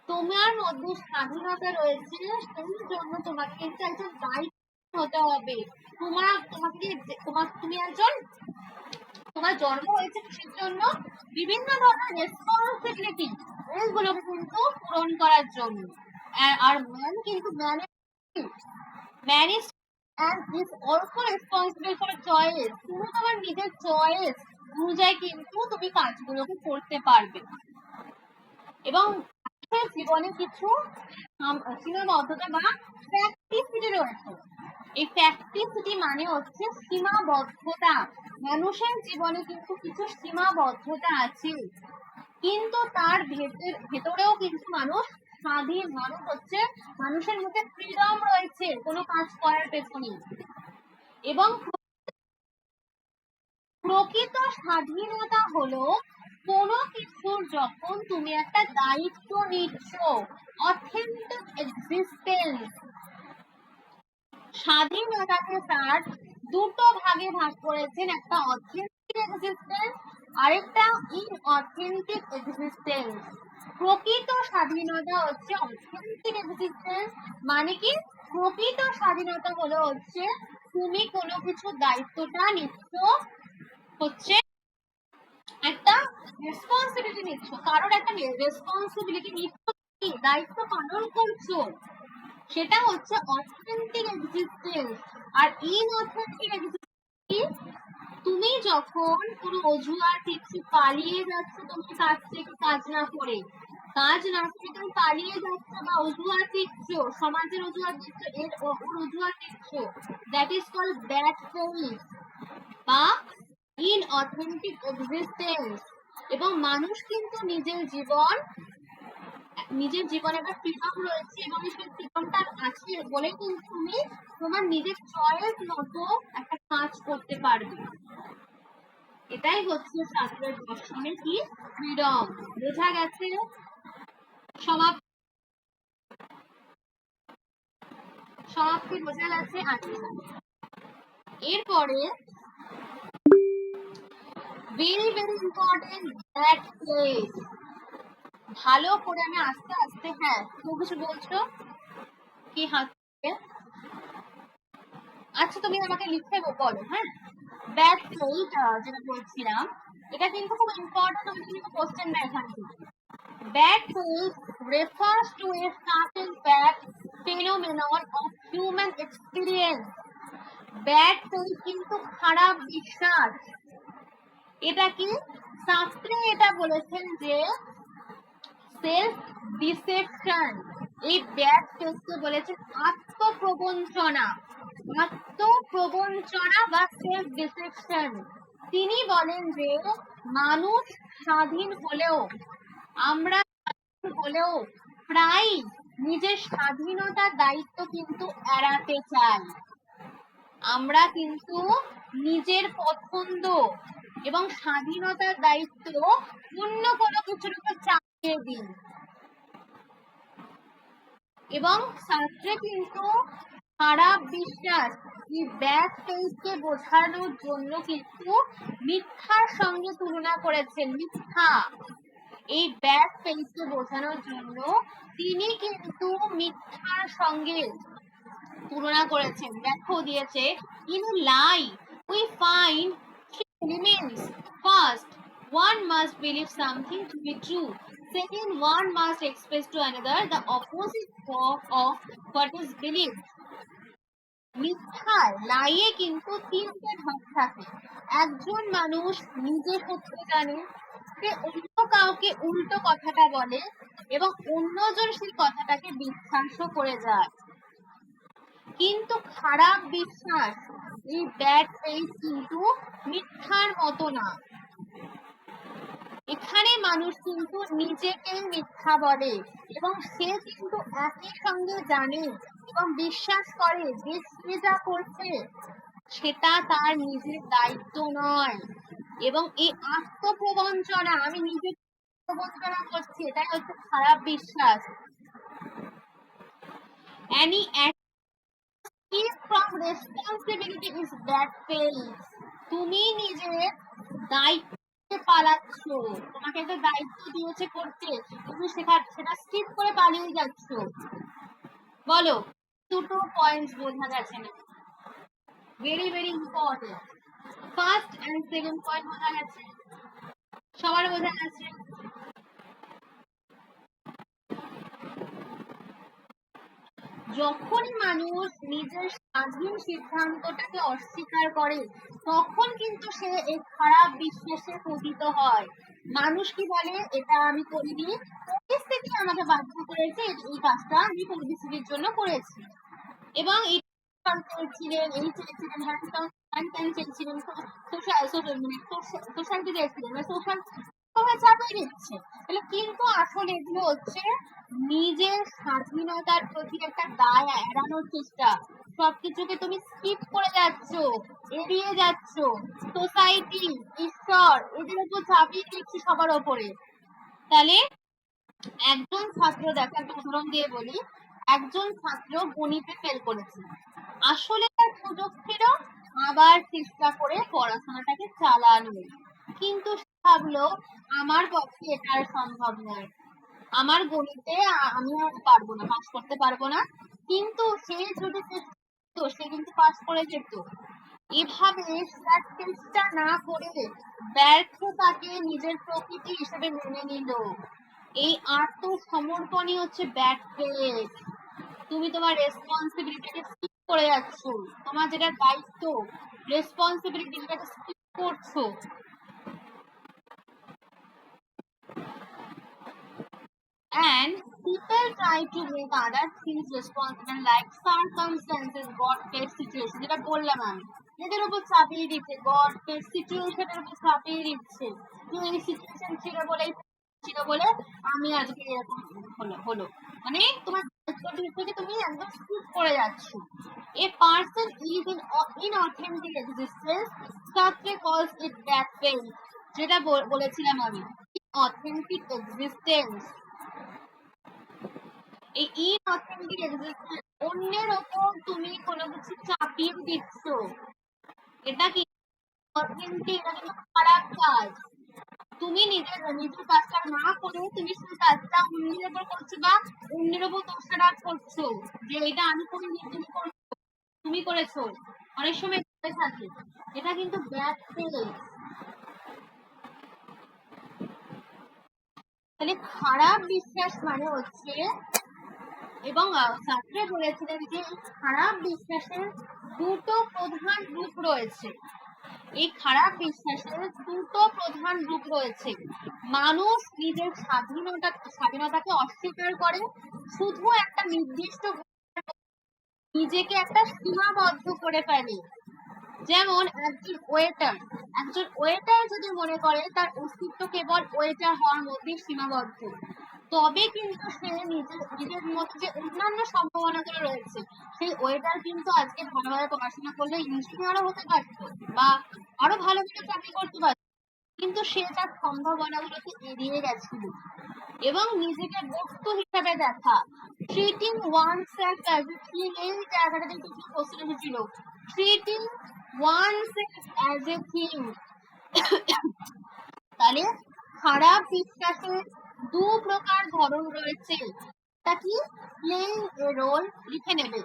তোমার মধ্যে স্বাধীনতা রয়েছে, সেই জন্য তোমাকে কিন্তু একজন দায়িত্ব হতে হবে। তুমি একজন, তোমার জন্ম হয়েছে কিসের জন্য? বিভিন্ন ধরনের রেসপন্সিবিলিটি, এইগুলোকে কিন্তু পূরণ করার জন্য। আর ম্যান কিন্তু man is and is also responsible for choice. তুমি তোমার নিজের চয়েস অনুযায়ী কিন্তু তুমি কাজগুলোকে করতে পারবে। এবং জীবনে কিছু সীমাবদ্ধতা বা প্র্যাকটিসিটি রয়েছে। এই প্র্যাকটিসিটি মানে হচ্ছে সীমাবদ্ধতা। মানুষের জীবনে কিন্তু কিছু সীমাবদ্ধতা আছে, কিন্তু তার ভেতরেও কিন্তু মানুষ স্বাধীন। মানুষ হচ্ছে, মানুষের মধ্যে ফ্রিডম রয়েছে কোনো কাজ করার পেছনে। এবং প্রকৃত স্বাধীনতা হলো কোনো কিছুর যখন তুমি একটা দায়িত্ব নিচ্ছ, অথেন্টিক এক্সিস্টেন্স। স্বাধীনতাকে তার দুটো ভাগে ভাগ করেছেন, একটা অথেন্টিক এক্সিস্টেন্স, আরেকটা ইনঅথেন্টিক এক্সিস্টেন্স। প্রকৃত স্বাধীনতা হচ্ছে অথেন্টিক এক্সিস্টেন্স, মানে কি প্রকৃত স্বাধীনতা হলো হচ্ছে তুমি কোনো কিছু দায়িত্বটা নিচ্ছ, হচ্ছে একটা রেসপন্সিবিলিটি নিচ্ছ, কারোর একটা রেসপন্সিবিলিটি নিচ্ছ, দায়িত্ব পালন করছো, সেটা হচ্ছে অথেন্টিক এক্সিস্টেন্স। আর ইনঅথেন্টিক এক্সিস্টেন্স, তুমি যখন কোনো অজুহাত দিচ্ছ, পালিয়ে যাচ্ছ, তুমি কাজ থেকে কাজ না করে তুমি পালিয়ে যাচ্ছ বা অজুহাত দিচ্ছ, সমাজের অজুহাত দিচ্ছ, এর অজুহাত দিচ্ছ, that is called bad faith বা ইনঅথেন্টিক এক্সিস্টেন্স। এবং মানুষ কিন্তু নিজের জীবনে একটা ফ্রিডম রয়েছে, এবং সেই ফ্রিডমটা আছে বলে কিন্তু তুমি তোমার নিজের চয়েস মতো একটা কাজ করতে পারবে। এটাই হচ্ছে শাস্ত্রের দর্শনে কি ফ্রিডম। বোঝা গেছে? সমাপ্তি বোঝা গেছে? আচ্ছা, এরপরে very very important, that place. ভালো করে আমি আস্তে আস্তে, হ্যাঁ তুমি কিছু বলছো কি? হাসছে? আচ্ছা তুমি আমাকে লিখে বলো। হ্যাঁ, ব্যাড প্লেস যেটা বলছিলাম, এটা কিন্তু খুব ইম্পর্টেন্ট, আমি কিন্তু কোশ্চেন না এখান থেকে। Bad faith refers to a certain fact, phenomenon of human experience. Bad faith কিন্তু খারাপ বিশ্বাস। এটা কি? শাস্ত্রে এটা বলেছেন যে সেলফ ডিসেপশন। এই ব্যাড ফেথকে বলেছেন আত্মপ্রবঞ্চনা বা সেলফ ডিসেপশন। তিনি বলেন যে মানুষ স্বাধীন হলেও, আমরা হলেও প্রায় নিজের স্বাধীনতার দায়িত্ব কিন্তু এড়াতে চাই। আমরা কিন্তু নিজের পছন্দ এবং স্বাধীনতার দায়িত্ব অন্য কোনো কিছুর উপর চাপিয়ে দিই। এবং শাস্ত্রে কিন্তু খারাপ বিশ্বাস, এই ব্যাড ফেইথকে বোঝানোর জন্য কিন্তু মিথ্যার সঙ্গে তুলনা করেছেন। মিথ্যা, এই ব্যাড ফেইথকে বোঝানোর জন্য তিনি কিন্তু মিথ্যার সঙ্গে তুলনা করেছেন। দেখো দিয়েছে, in lie we find three elements. First, one must believe something to be true. Second, one must express to another the opposite of what is believed. মিথ্যার লাইয়ে কিন্তু তিনটে ভাগ থাকে। একজন মানুষ নিজে সত্য জানে, সে অন্য কাউকে উল্টো কথাটা বলে এবং অন্যজন সেই কথাটাকে বিশ্বাসও করে যায়। কিন্তু খারাপ বিশ্বাস, এই ব্যাড ফেইথ কিন্তু মিথ্যার মতো না। এখানে মানুষ কিন্তু নিজেকে মিথ্যা বলে এবং সে কিন্তু একই সঙ্গে জানে এবং বিশ্বাস করে যে সে যা করছে সেটা তার নিজের দায়িত্ব নয়। এবং এই আত্মপ্রবঞ্চনা, আমি নিজে প্রবঞ্চনা করছি, এটাই হচ্ছে খারাপ বিশ্বাস। Any escape from responsibility is bad faith. তুমি নিজের দায়িত্ব পালাচ্ছ, তোমাকে একটা দায়িত্ব দিয়েছে করতে, তুমি সেটা স্কিপ করে পালিয়ে যাচ্ছ। বলো, দুটো পয়েন্টস বোঝা গেছে না? Very very important. First and second point বোঝা গেছে? সবার বোঝা গেছে? যখনই মানুষ নিজের স্বাধীন সিদ্ধান্তটাকে অস্বীকার করে, তখন কিন্তু সে এই খারাপ বিশ্বাসে পতিত হয়। মানুষ কি বলে, এটা আমি করিনি, পরিস্থিতি আমাকে বাধ্য করেছে, এই কাজটা আমি পরিস্থিতির জন্য করেছি। এবং চেয়েছিলেন, এই চেয়েছিলেন, চেয়েছিলেন, সোসাইটি চেয়েছিলেন, সোশ্যাল চাপিয়ে দিচ্ছে। কিন্তু আসলে এগুলো হচ্ছে নিজের স্বাধীনতার প্রতি একটা দায় এড়ানোর চেষ্টা। সবকিছুকে তুমি স্কিপ করে যাচ্ছ, এড়িয়ে যাচ্ছ। সোসাইটি, ঈশ্বর, এদের উপর চাপিয়ে দিচ্ছি সবার ওপরে। তাহলে একজন ছাত্র, দেখো একটা উদাহরণ দিয়ে বলি, একজন ছাত্র গণিতে ফেল করেছে, আসলে তার সুযোগ ছিল আবার চেষ্টা করে পড়াশোনাটাকে চালানো, কিন্তু ভাবলো আমার পক্ষে এটা আর সম্ভব নয়, আমার গণিতে আমি আর পারবো না, পাস করতে পারবো না। কিন্তু সে যদি সে কিন্তু পাস করে যেত। এভাবে তার চেষ্টা না করে ব্যর্থতাকে নিজের প্রকৃতি হিসেবে মেনে নিল। এই আত্মসমর্পণই হচ্ছে ব্যাড ফেথ। তুমি তোমার রেসপন্সিবিলিটিকে স্কিপ করে যাচ্ছ, তোমার যেটা দায়িত্ব, রেসপন্সিবিলিটি, যেটাকে স্কিপ করছো। And people try to make other things responsible, like circumstances, God fate situation, যেটা বললাম আমি, এদের উপর চাপিয়ে দিচ্ছে, God fate সিচুয়েশনের উপর চাপিয়ে দিচ্ছে। এই সিচুয়েশন ছিল বলে আমি আজকে এরকম হলো, মানে তোমার দায়িত্বটি তুমি একদম স্কিপ করে যাচ্ছ। A person is in inauthentic existence, Sartre calls it bad faith, যেটা বলেছিলাম আমি, inauthentic existence। এই ইনঅথেন্টিক এক্সিস্টেন্স, অন্যের ওপর তুমি কোনো কিছু চাপিয়ে দিচ্ছ, এটা কি অথেন্টিক? এটা কিন্তু খারাপ কাজ। তুমি নিজের কাজটা না করে তুমি সেই কাজটা অন্যের ওপর করছো, বা অন্যের ওপর দোষারোপ করছো যে এটা আমি করিনি, তুমি করেছো, অনেক সময় থাকে। এটা কিন্তু ব্যাড ফেথ। তাহলে খারাপ বিশ্বাস মানে হচ্ছে, এবং সার্ত্রে বলেছিলেন যে খারাপ বিশ্বাসের দুটো প্রধান রূপ রয়েছে। এই খারাপ বিশ্বাসের দুটো প্রধান রূপ রয়েছে। মানুষ নিজের স্বাধীনতাকে অস্বীকার করে, শুধু একটা নির্দিষ্ট নিজেকে একটা সীমাবদ্ধ করে ফেলে। যেমন একজন ওয়েটার যদি মনে করে তার অস্তিত্ব কেবল ওয়েটার হওয়ার মধ্যে সীমাবদ্ধ, তবে কিন্তু সে নিজের মধ্যে যে অন্যান্য সম্ভাবনাগুলো রয়েছে, সেই ওয়েটার কিন্তু আজকে ভালোভাবে পড়াশোনা করলে ইঞ্জিনিয়ারও হতে পারতো, বা আরো ভালো কিছু চাকরি করতে পারতো, কিন্তু সে তার সম্ভাবনাগুলোকে এড়িয়ে গেছিল। এবং নিজেকে বস্তু হিসেবে দেখা, treating oneself as a thing, এই জায়গাটাতে কিছু প্রশ্ন এসেছিল, treating oneself as a thing। তাহলে খারাপ বিশ্বাসের দু প্রকার ধরন রয়েছে। তা কি? প্লেইং এ রোল, লিখে নেবে,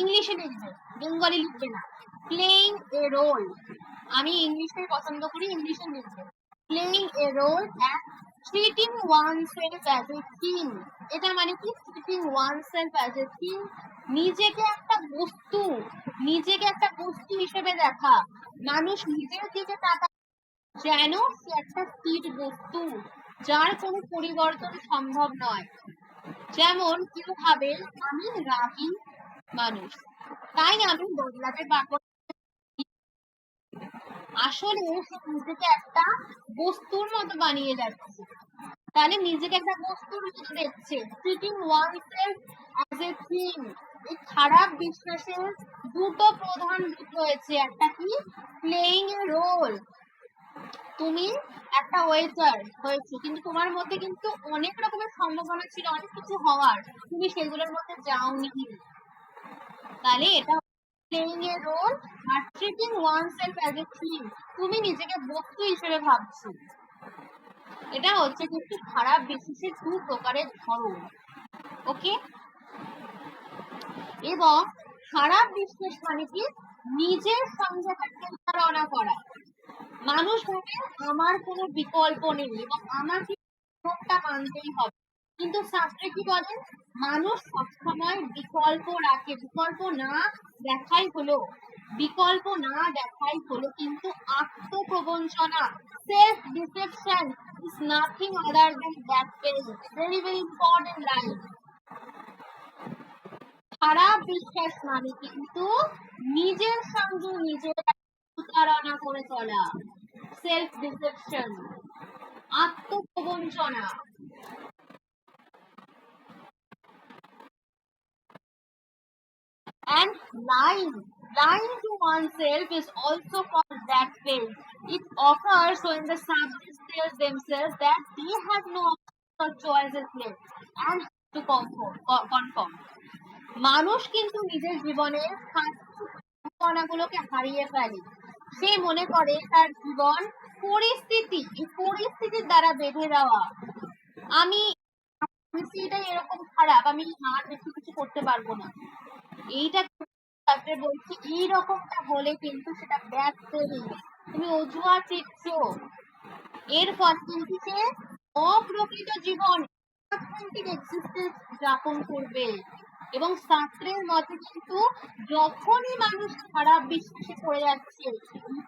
ইংলিশে লিখবে, বেঙ্গলি লিখবে না। প্লেইং এ রোল, আমি ইংলিশে পছন্দ করি, ইংলিশে লিখবে। Playing a role and treating oneself as a thing। এটা মানে কি? Treating oneself as a thing, নিজেকে একটা বস্তু হিসেবে দেখা। মানুষ নিজের দিকে তাকায় যেন সে একটা স্থির বস্তু, যার কোনো পরিবর্তন সম্ভব নয়। যেমন কেউ ভাবে আমি রাগী মানুষ, তাই আমি বদলাতে পারবো, আসলে সে নিজেকে একটা বস্তুর মতো বানিয়ে যাচ্ছে। তাহলে নিজেকে একটা বস্তুর মতো দেখছে, treating oneself as a thing। এই খারাপ বিশ্বাসের দুটো প্রধান দিক রয়েছে, একটা কি? প্লেইং এ রোল, তুমি একটা ওয়েটার হয়েছো, কিন্তু তোমার মধ্যে কিন্তু অনেক রকমের সম্ভাবনা ছিল, অনেক কিছু হওয়ার, তুমি সেগুলোর মধ্যে যাওনি। তাহলে এটা প্লেইং এ রোল আর treating oneself as a thing, তুমি নিজেকে বস্তু হিসেবে ভাবছো। এটা হচ্ছে কিন্তু খারাপ বিশ্বাসের দু প্রকারের ধরন। ওকে, এবং খারাপ বিশ্বাস মানে কি, নিজের সঙ্গে প্রতারণা করা। মানুষ ভাবে আমার কোনো বিকল্প নেই এবং আমাকে নিয়মটা মানতেই হবে, কিন্তু শাস্ত্রে কি বলেন, মানুষ সবসময় বিকল্প রাখে, বিকল্প না দেখাই হলো, বিকল্প না দেখাই হলো কিন্তু আত্মপ্রবঞ্চনা, self deception is nothing other than that phase, very very important line. খারাপ বিশ্বাস মানে কিন্তু নিজের সঙ্গে নিজের প্রতারণা করে চলা, সেলফ ডিসেপশন, আত্মপ্রবঞ্চনা। And lying to oneself is also called that phase. It occurs when the subjects tell themselves that they have no other choices left and have to conform. মানুষ কিন্তু নিজের জীবনের গুলোকে হারিয়ে ফেলে, সে মনে করে তার জীবন পরিস্থিতির দ্বারা বেঁধে দেওয়া। আমি পরিস্থিতিটা এরকম খারাপ, আমি আর বেশি কিছু করতে পারবো না, এইটা বলছি, এইরকমটা হলে কিন্তু সেটা ব্যাড ফেলিং, তুমি অজুহাত দিচ্ছো। এর ফলে কিন্তু সে অপ্রকৃত জীবন যাপন করবে। এবং শাস্ত্রের মতে কিন্তু যখনই মানুষ খারাপ বিশ্বাসে পড়ে যাচ্ছে,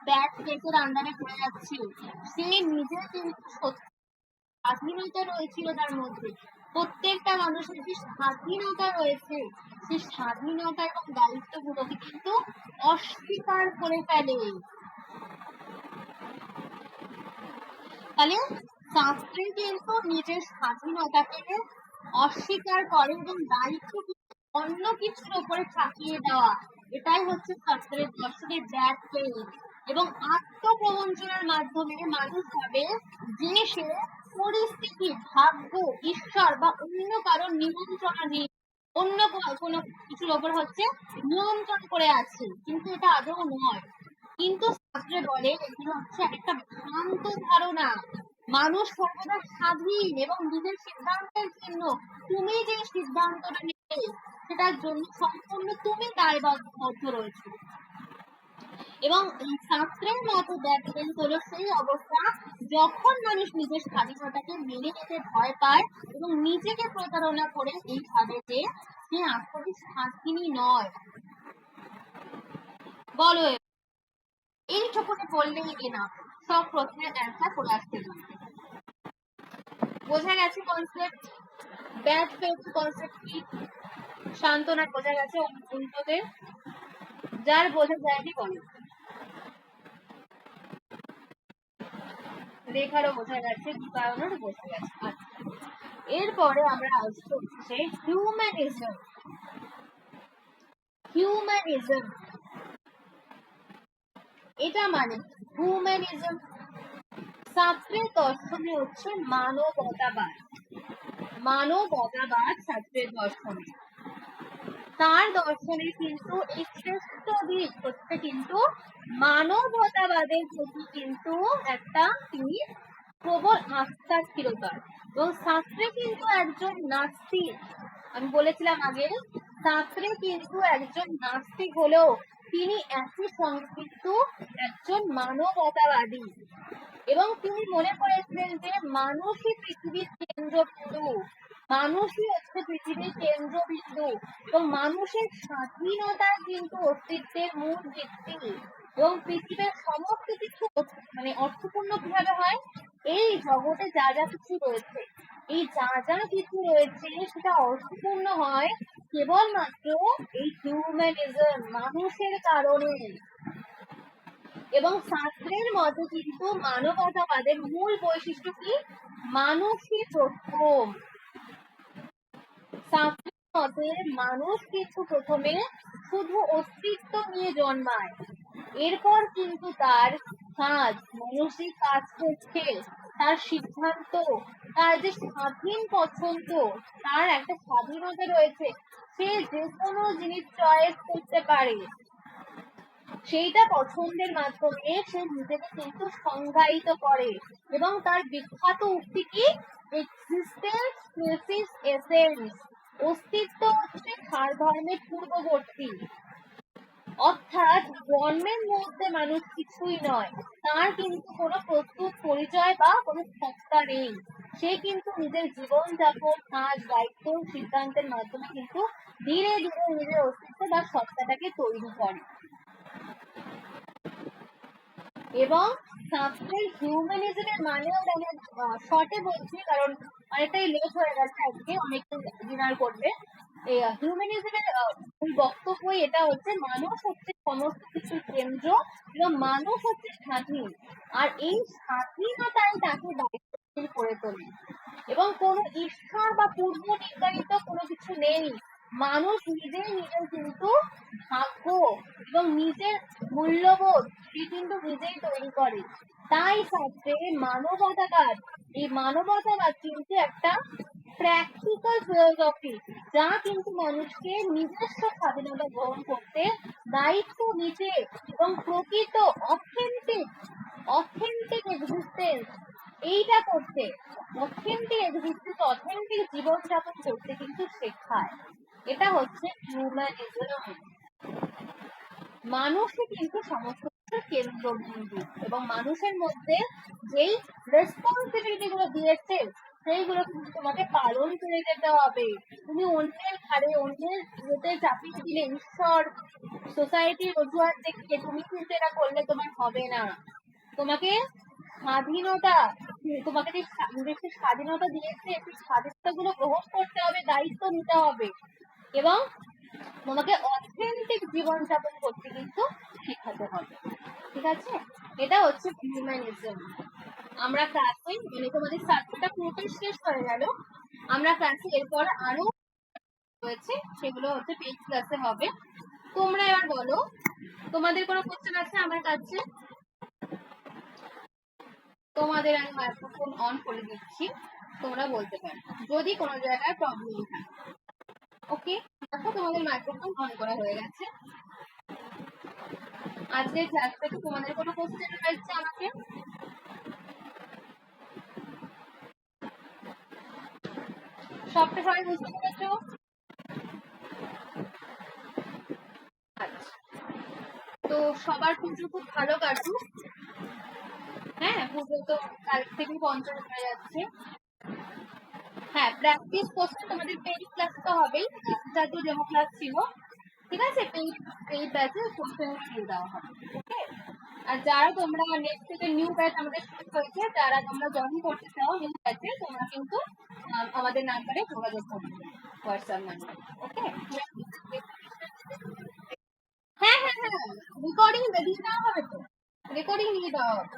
ব্যাড ফেসের আন্ডারে পড়ে যাচ্ছে, সে নিজে কিন্তু স্বাধীনতা রয়েছিল তার মধ্যে, প্রত্যেকটা মানুষের যে স্বাধীনতা রয়েছে, সেই স্বাধীনতা এবং দায়িত্বগুলোকে কিন্তু অস্বীকার করে ফেলে। তাহলে শাস্ত্রে কিন্তু নিজের স্বাধীনতাকে অস্বীকার করে এবং দায়িত্ব অন্য কিছুর উপরে চাপিয়ে দেওয়া, এটাই হচ্ছে শাস্ত্রের দর্শনের ব্যাড ফেল। এবং আত্মপ্রবঞ্চনার মাধ্যমে মানুষ ভাবে যে সে পরিস্থিতি, ভাগ্য, ঈশ্বর বা অন্য কারোর নিয়ন্ত্রণাধীন, অন্য কোনো কিছুর ওপর হচ্ছে নিয়ন্ত্রণ করে আছে, কিন্তু এটা আদৌ নয়। কিন্তু শাস্ত্রে বলে এগুলো হচ্ছে একটা ভ্রান্ত ধারণা। মানুষ সর্বদা স্বাধীন এবং নিজের সিদ্ধান্তের জন্য, তুমি যে সিদ্ধান্তটা নেবে সেটার জন্য সম্পূর্ণ তুমি দায়বদ্ধ রয়েছে। এবং এই শাস্ত্রের মতো ব্যাখ্যান হলো সেই অবস্থা যখন মানুষ নিজের স্বাধীনতাকে মেনে নিতে ভয় পায় এবং নিজেকে প্রতারণা করে এই ভাবে যে সে আসলে স্বাধীনই নয়। বলো, এইটুকুনি বললেই না, সব প্রশ্নের অ্যান্সার করে আসতে পারে। বোঝা গেছে কনসেপ্ট, ব্যাড ফেথ কনসেপ্ট কি, সান্ত্বনা বোঝা গেছে উল্টোদের, যার বোঝা যায়নি বলো। রেখারও বোঝা গেছে, কারণেরও বোঝা গেছে। আচ্ছা, এরপরে আমরা আসবো হচ্ছে হিউম্যানিজম। হিউম্যানিজম এটা মানে হিউম্যানিজম শাস্ত্রের দর্শনে হচ্ছে মানবতাবাদ। মানবতাবাদ শাস্ত্রের দর্শনে, তার দর্শনে কিন্তু এই শ্রেষ্ঠ দিক হচ্ছে কিন্তু মানবতাবাদের প্রতি কিন্তু একটা তিনি প্রবল আস্থা ছিল তার। এবং শাস্ত্রে কিন্তু একজন নাস্তিক, আমি বলেছিলাম আগে, শাস্ত্রে কিন্তু একজন নাস্তিক হলেও তিনি একই সঙ্গে কিন্তু একজন মানবতাবাদী। এবং তিনি মনে করেছিলেন যে মানুষই পৃথিবীর কেন্দ্রবিন্দু, মানুষই হচ্ছে পৃথিবীর কেন্দ্রবিন্দু এবং মানুষের স্বাধীনতার কিন্তু অস্তিত্বের মূল ভিত্তি। এবং পৃথিবীর সমস্ত কিছু মানে অর্থপূর্ণ কিভাবে হয়, এই জগতে যা যা কিছু রয়েছে, এই যা যা কিছু রয়েছে সেটা অর্থপূর্ণ হয় কেবলমাত্র এই হিউম্যানিজম, মানুষের কারণে। এবং শাস্ত্রের মতে কিন্তু মানবতাবাদের মূল বৈশিষ্ট্য কি, মানুষই প্রথম। শাস্ত্রের মতে মানুষ কিন্তু প্রথমে শুধু অস্তিত্ব নিয়ে জন্মায়, এরপর কিন্তু তার কাজ, মানসিক কাজ করছে, তার সিদ্ধান্ত, তার যে স্বাধীন পছন্দ, তার একটা স্বাধীনতা রয়েছে, সে যে কোনো জিনিস চয়েস করতে পারে, সেইটা পছন্দের মাধ্যমে সে নিজেকে কিন্তু সংজ্ঞায়িত করে। এবং তার বিখ্যাত উক্তি কি, এক্সিস্টেন্স প্রেসিস এসেন্স, অস্তিত্ব হচ্ছে সারধর্মের পূর্ববর্তী। অর্থাৎ জন্মের মধ্যে মানুষ কিছুই নয়, তার কিন্তু কোনো প্রস্তুত পরিচয় বা কোনো সত্তা নেই। সে কিন্তু নিজের জীবনযাপন, কাজ, দায়িত্ব, সিদ্ধান্তের মাধ্যমে কিন্তু ধীরে ধীরে নিজের অস্তিত্ব বা সত্তাটাকে তৈরি করে। এবং শাস্ত্রের হিউম্যানিজমের মানেও শর্টে বলছি, কারণ অনেকটাই লেট হয়ে গেছে, আজকে অনেকে ডিনার করবে। হিউম্যানিজমের মূল বক্তব্য এটা হচ্ছে, মানুষ হচ্ছে সমস্ত কিছুর কেন্দ্র এবং মানুষ হচ্ছে স্বাধীন, আর এই স্বাধীনতাই তাকে দায়িত্বশীল করে তোলে। এবং কোনো ঈশ্বর বা পূর্ব নির্ধারিত কোনো কিছু নেই, মানুষ নিজেই নিজের কিন্তু ভাগ্য এবং নিজের মূল্যবোধ সে কিন্তু নিজেই তৈরি করে। তাই শাস্ত্রে মানবতাবাদ, এই মানবতাবাদ কিন্তু একটা প্র্যাকটিক্যাল ফিলোসফি, যা কিন্তু মানুষকে নিজস্ব স্বাধীনতা গ্রহণ করতে, দায়িত্ব নিতে এবং প্রকৃত অথেন্টিক অথেন্টিক এক্সিস্টেন্স এইটা করতে, অথেন্টিক এক্সিস্টেন্স, অথেন্টিক জীবনযাপন করতে কিন্তু শেখায়। এটা হচ্ছে হিউম্যানিজম। মানুষই কিন্তু সমস্ত কিছুর কেন্দ্রবিন্দু, এবং মানুষের মধ্যে যেই রেসপন্সিবিলিটি গুলো দিয়েছে সেইগুলো কিন্তু তোমাকে পালন করে যেতে হবে। তুমি অন্যের ঘাড়ে, অন্যের ইয়েতে চাপিয়ে দিলে, ঈশ্বর, সোসাইটির অজুহাত দেখিয়ে তুমি কিন্তু এটা করলে তোমার হবে না। তোমাকে স্বাধীনতা, তোমাকে যে নিজের স্বাধীনতা দিয়েছে, সেই স্বাধীনতা গুলো গ্রহণ করতে হবে, দায়িত্ব নিতে হবে, এবং তোমাকে অথেন্টিক জীবনযাপন করতে কিন্তু শেখাতে হবে। ঠিক আছে, এটা হচ্ছে হিউম্যানিজম। আমরা ক্লাসে, মানে তোমাদের সাবজেক্টটা পুরোটাই শেষ হয়ে গেল, আমরা ক্লাসে এরপর আরো রয়েছে, সেগুলো হচ্ছে পেজ ক্লাসে হবে। তোমরা এবার বলো, তোমাদের কোনো কোশ্চেন আছে আমার কাছে? তোমাদের আমি মাইক্রোফোন অন করে দিচ্ছি, তোমরা বলতে পারো যদি কোনো জায়গায় প্রবলেম থাকে। ওকে, দেখো তোমাদের মাইক্রোফোন অন করা হয়ে গেছে। আজকের ক্লাস থেকে তোমাদের কোনো কোশ্চেন রয়েছে আমাকে? সবটা সবাই বুঝতে পেরেছো? আচ্ছা, তো সবার পুজো খুব ভালো কাটুক। হ্যাঁ, পুজো তো কাল থেকে পঞ্চম হয়ে যাচ্ছে। হ্যাঁ, প্র্যাকটিস কোশ্চেন তোমাদের পেইড ক্লাস তো হবেই, যত ডেমো ক্লাস ছিল। ঠিক আছে, পেইড ব্যাচে কোশ্চেন দিয়ে দেওয়া হবে। ওকে, আর যারা তোমরা নেক্সট থেকে নিউ ব্যাচ আমাদের শুরু হয়েছে, যারা তোমরা জয়েন করতে চাও নিউ ব্যাচে, তোমরা কিন্তু আমাদের নাম্বারে যোগাযোগ করবে, হোয়াটসঅ্যাপ নাম্বার। ওকে, হ্যাঁ হ্যাঁ হ্যাঁ, রেকর্ডিং দিয়ে দেওয়া হবে, তো রেকর্ডিং দিয়ে দেওয়া হবে।